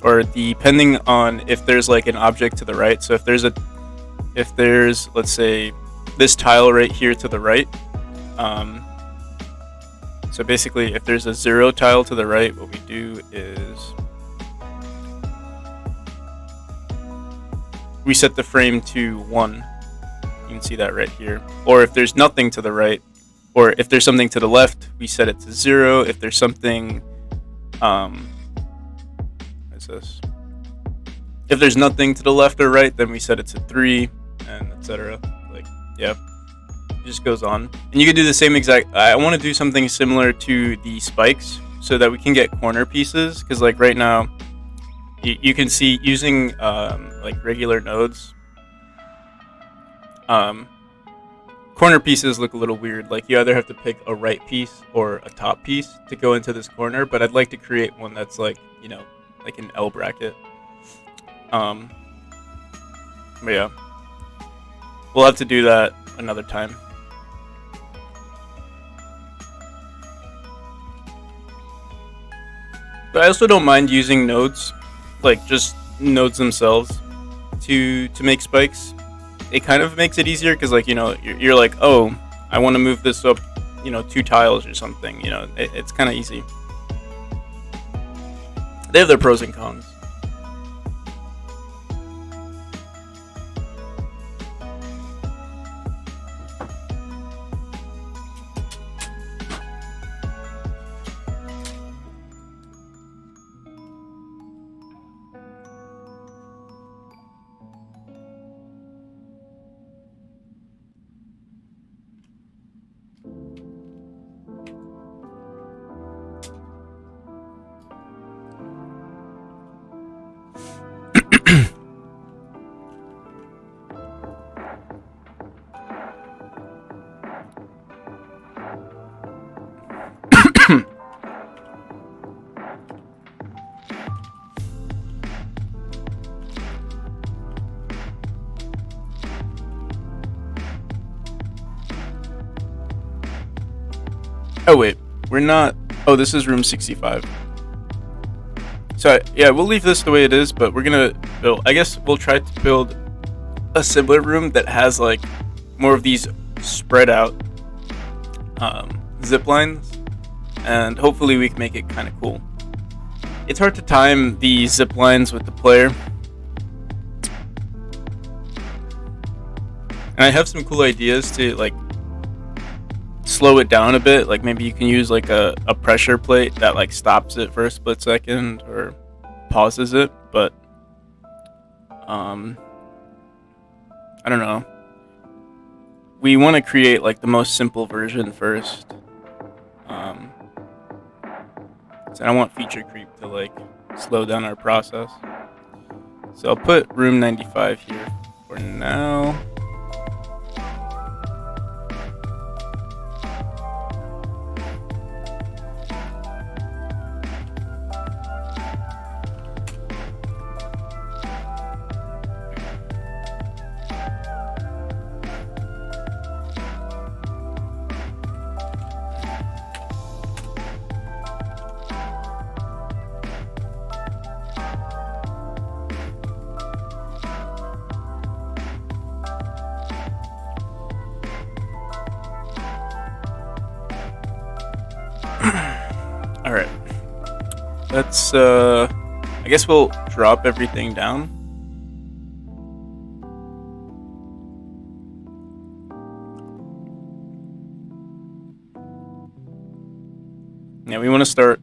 or depending on if there's like an object to the right. So if there's let's say this tile right here to the right. So basically, if there's a 0 tile to the right, what we do is we set the frame to 1. You can see that right here. Or if there's nothing to the right, or if there's something to the left, we set it to 0. If there's something, what is this? If there's nothing to the left or right, then we set it to 3, and etc. Like, yeah, it just goes on. And you can do the same exact. I want to do something similar to the spikes, so that we can get corner pieces. Because like right now, you can see using like regular nodes. Corner pieces look a little weird. Like you either have to pick a right piece or a top piece to go into this corner, but I'd like to create one that's like, you know, like an L bracket. But yeah, we'll have to do that another time. But I also don't mind using nodes, like just nodes themselves, to make spikes. It kind of makes it easier because, like, you know, you're like, oh, I want to move this up, you know, 2 tiles or something. You know, it's kind of easy. They have their pros and cons. Oh wait, we're not. Oh, this is room 65. So yeah, we'll leave this the way it is, but we're gonna build. I guess we'll try to build a similar room that has like more of these spread out zip lines, and hopefully we can make it kind of cool. It's hard to time the zip lines with the player, and I have some cool ideas to like slow it down a bit. Like maybe you can use like a pressure plate that like stops it for a split second or pauses it, but I don't know. We want to create like the most simple version first. So I want feature creep to like slow down our process. So I'll put room 95 here for now. All right. Let's I guess we'll drop everything down. Yeah, we want to start.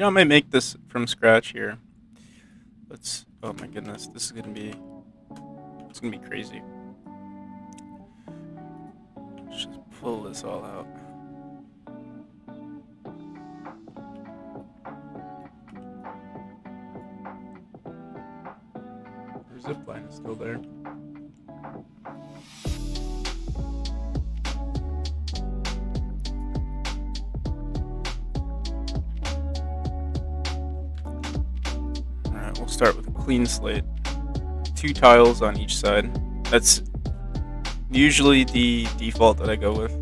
I might make this from scratch here. Let's. Oh my goodness, this is gonna be. It's gonna be crazy. Let's just pull this all out. Our zip line is still there. Alright, we'll start with a clean slate. 2 tiles on each side. That's usually the default that I go with.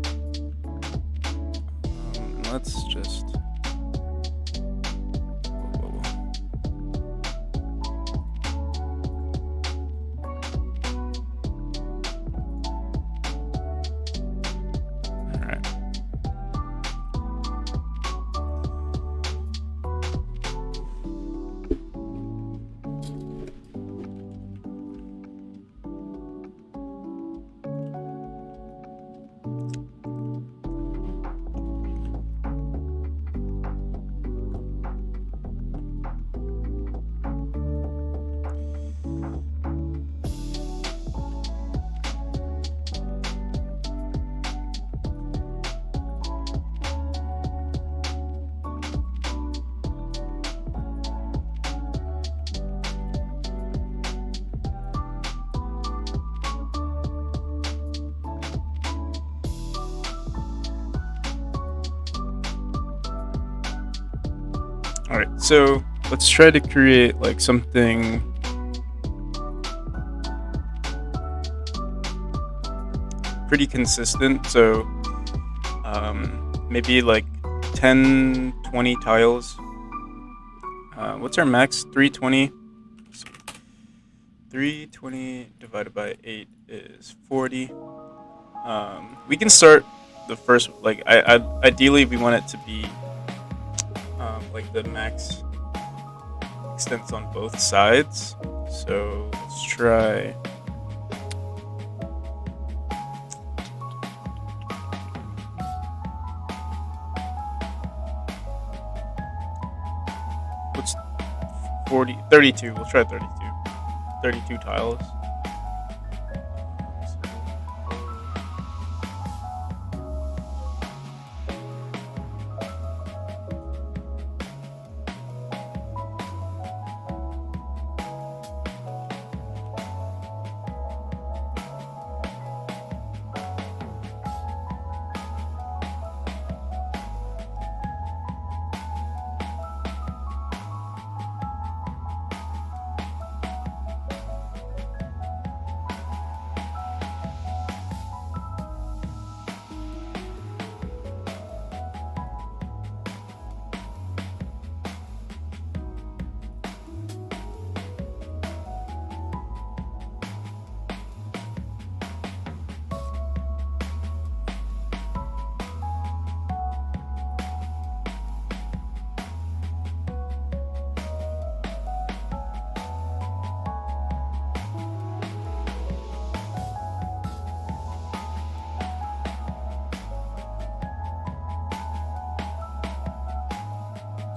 And let's just. Whoa. Alright. Alright, so let's try to create like something pretty consistent. So maybe like 10, 20 tiles. What's our max? 320. 320 divided by 8 is 40. We can start the first, like, ideally we want it to be like the max extents on both sides. So let's try. What's 40? 32. We'll try 32. 32 tiles.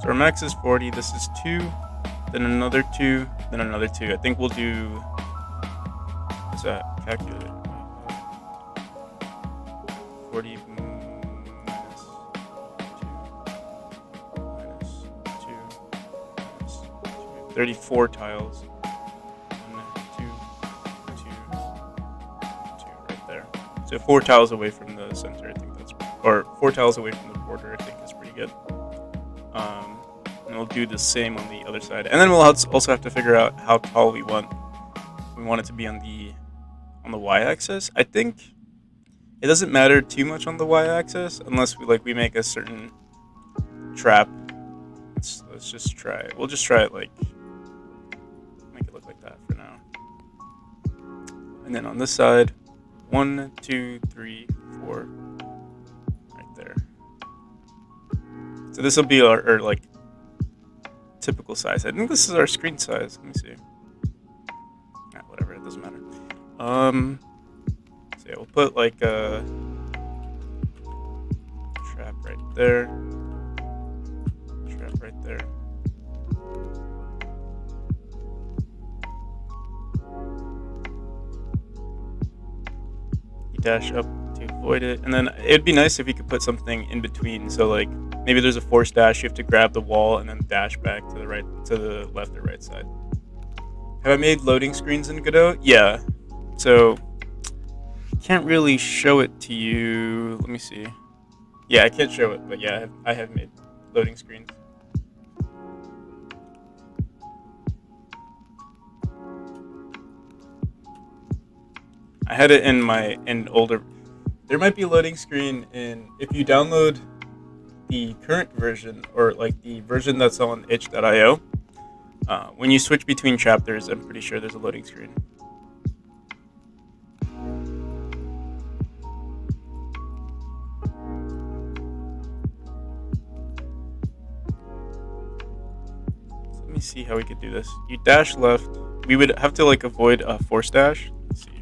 So our max is 40. This is 2, then another 2, then another 2. I think we'll do. What's that? Calculate. 40 minus 2 minus 2. 34 tiles. 1, 2, 2, 2, right there. So 4 tiles away from the center, I think that's, or 4 tiles away from the border, I think is pretty good. And we'll do the same on the other side, and then we'll also have to figure out how tall we want it to be on the y-axis. I think it doesn't matter too much on the y-axis unless we make a certain trap. Let's just try it. We'll just try it like make it look like that for now. And then on this side, 1, 2, 3, 4, right there. So this will be our like typical size. I think this is our screen size. Let me see. Whatever, it doesn't matter. So yeah, we'll put like a trap right there. Trap right there. You dash up to avoid it, and then it'd be nice if you could put something in between. So like maybe there's a forced dash. You have to grab the wall and then dash back to the right, to the left or right side. Have I made loading screens in Godot? Yeah. So can't really show it to you. Let me see. Yeah, I can't show it, but yeah, I have made loading screens. I had it in older. There might be a loading screen if you download the current version, or like the version that's on itch.io. When you switch between chapters, I'm pretty sure there's a loading screen. So let me see how we could do this. You dash left. We would have to like avoid a force dash. Let's see.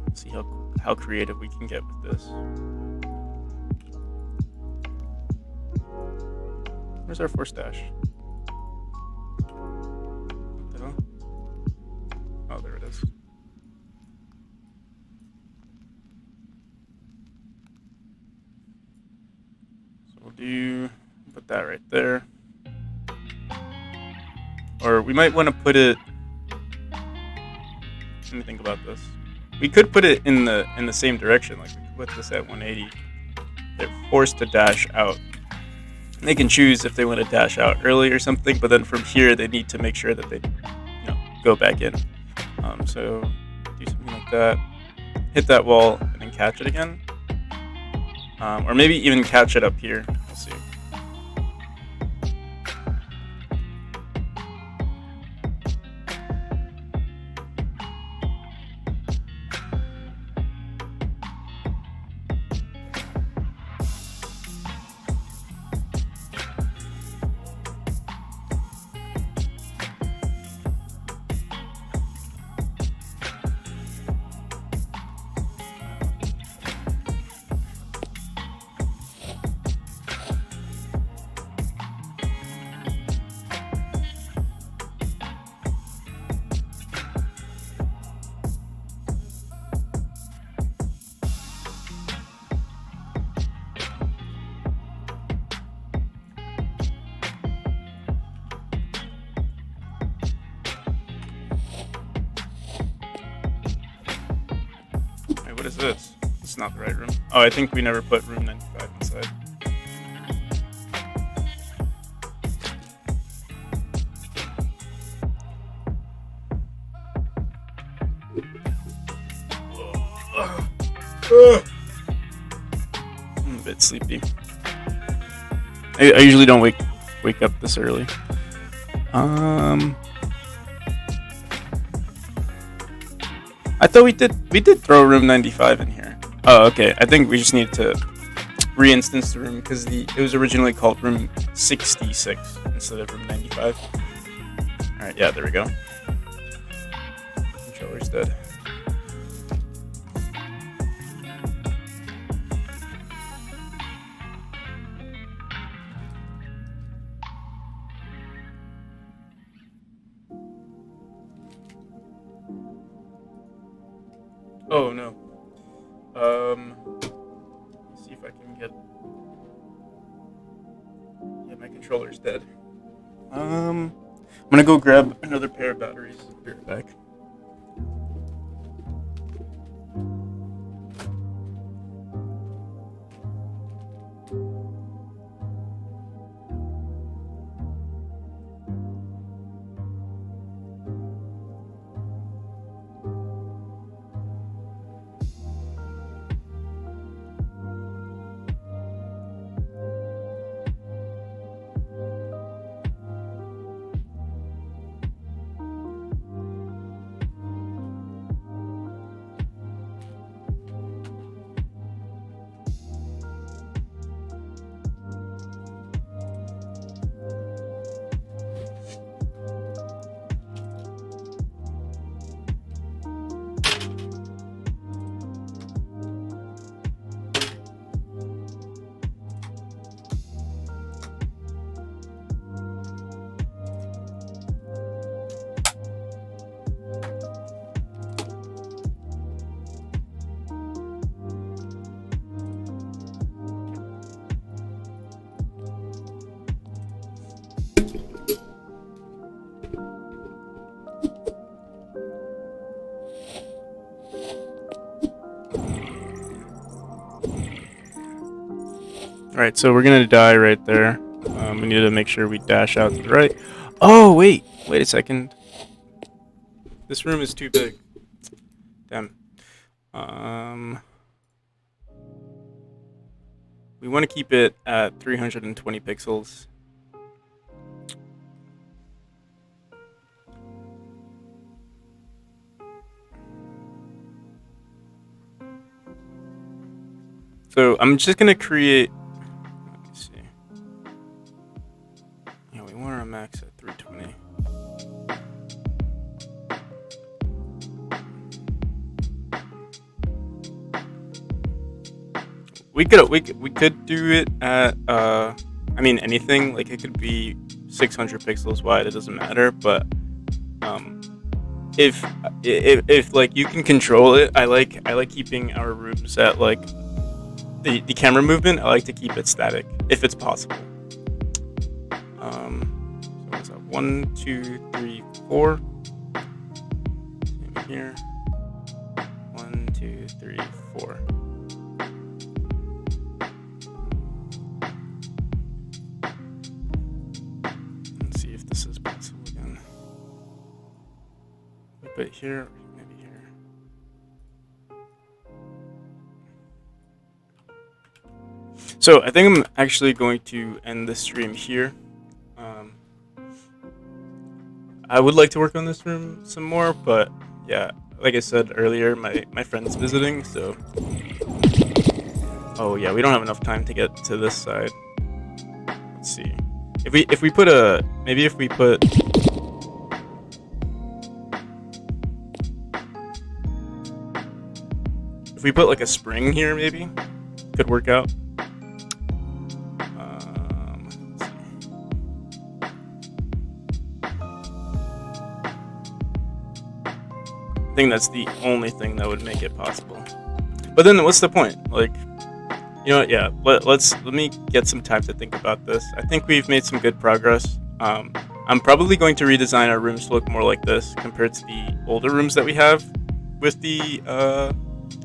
Let's see how creative we can get with this. Where's our force dash? Oh, there it is. So we'll put that right there. Or we might want to put it, let me think about this. We could put it in the same direction, like we could put this at 180. They're forced to dash out. They can choose if they want to dash out early or something, but then from here they need to make sure that they, go back in. So do something like that. Hit that wall and then catch it again, or maybe even catch it up here. We'll see. What is this? It's not the right room. Oh, I think we never put room 95 inside. I'm a bit sleepy. I usually don't wake up this early. I thought we did throw room 95 in here. Oh, okay. I think we just need to re-instance the room because it was originally called room 66 instead of room 95. All right, yeah, there we go. Controller's dead. Oh no. Let's see if I can get. Yeah, my controller's dead. I'm gonna go grab another pair of batteries. Be right back. Alright, so we're gonna die right there. We need to make sure we dash out to the right. Oh, wait a second. This room is too big. Damn. We want to keep it at 320 pixels. So I'm just gonna create. Let me see. Yeah, we want our max at 320. We could do it at I mean anything, like it could be 600 pixels wide, it doesn't matter, but if like you can control it, I like keeping our rooms at like the camera movement. I like to keep it static if it's possible. So what's that? 1, 2, 3, 4. Same here. 1, 2, 3, 4. Let's see if this is possible again. We put it here, maybe here. So I think I'm actually going to end the stream here. I would like to work on this room some more, but yeah, like I said earlier, my friend's visiting, so. Oh yeah, we don't have enough time to get to this side. Let's see. If we put like a spring here, maybe could work out. I think that's the only thing that would make it possible. But then what's the point? Like, you know what? Yeah, let me get some time to think about this. I think we've made some good progress. I'm probably going to redesign our rooms to look more like this compared to the older rooms that we have with the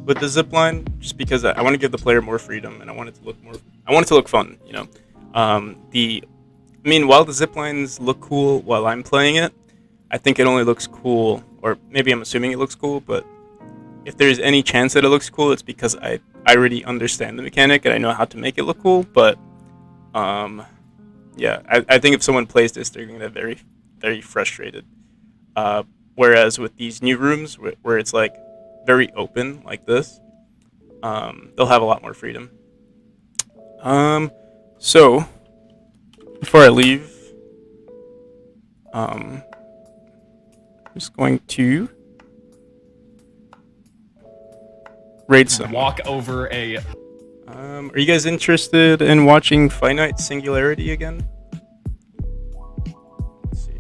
zipline, just because I want to give the player more freedom and I want it to look fun. You know, while the ziplines look cool while I'm playing it, I think it only looks cool, or maybe I'm assuming it looks cool, but if there's any chance that it looks cool, it's because I already understand the mechanic and I know how to make it look cool. But yeah, I think if someone plays this, they're going to get very, very frustrated. Whereas with these new rooms where it's like very open like this, they'll have a lot more freedom. So before I leave, I'm just going to raid some. Walk over a. Are you guys interested in watching Finite Singularity again? Let's see.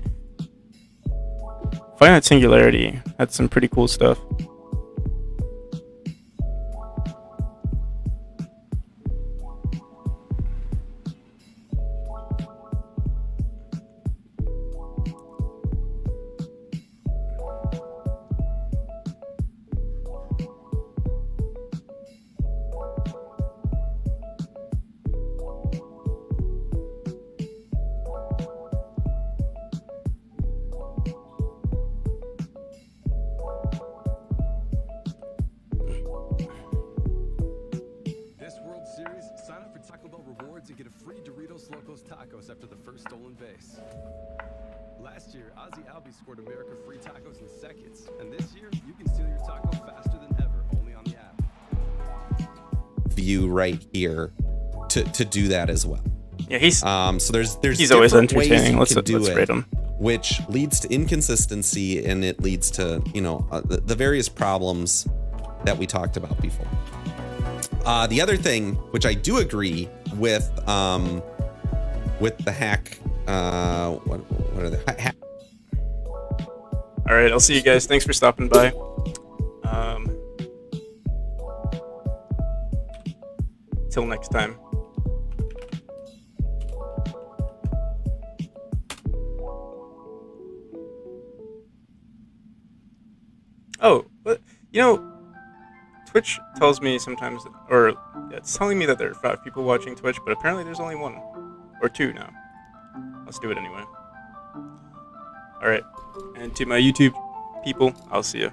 Finite Singularity had some pretty cool stuff. after the first stolen base. Last year, Ozzy Albies scored America free tacos in seconds. And this year, you can steal your taco faster than ever, only on the app. View right here to do that as well. Yeah, he's so there's he's always different ways entertaining. you Let's can do rate it, him. which leads to inconsistency, and it leads to the various problems that we talked about before. The other thing, which I do agree with the hack. What are the All right, I'll see you guys. Thanks for stopping by. Till next time. Oh, but Twitch tells me sometimes, or it's telling me that there are 5 people watching Twitch, but apparently there's only 1 or 2 now. Let's do it anyway. All right, and to my YouTube people, I'll see you.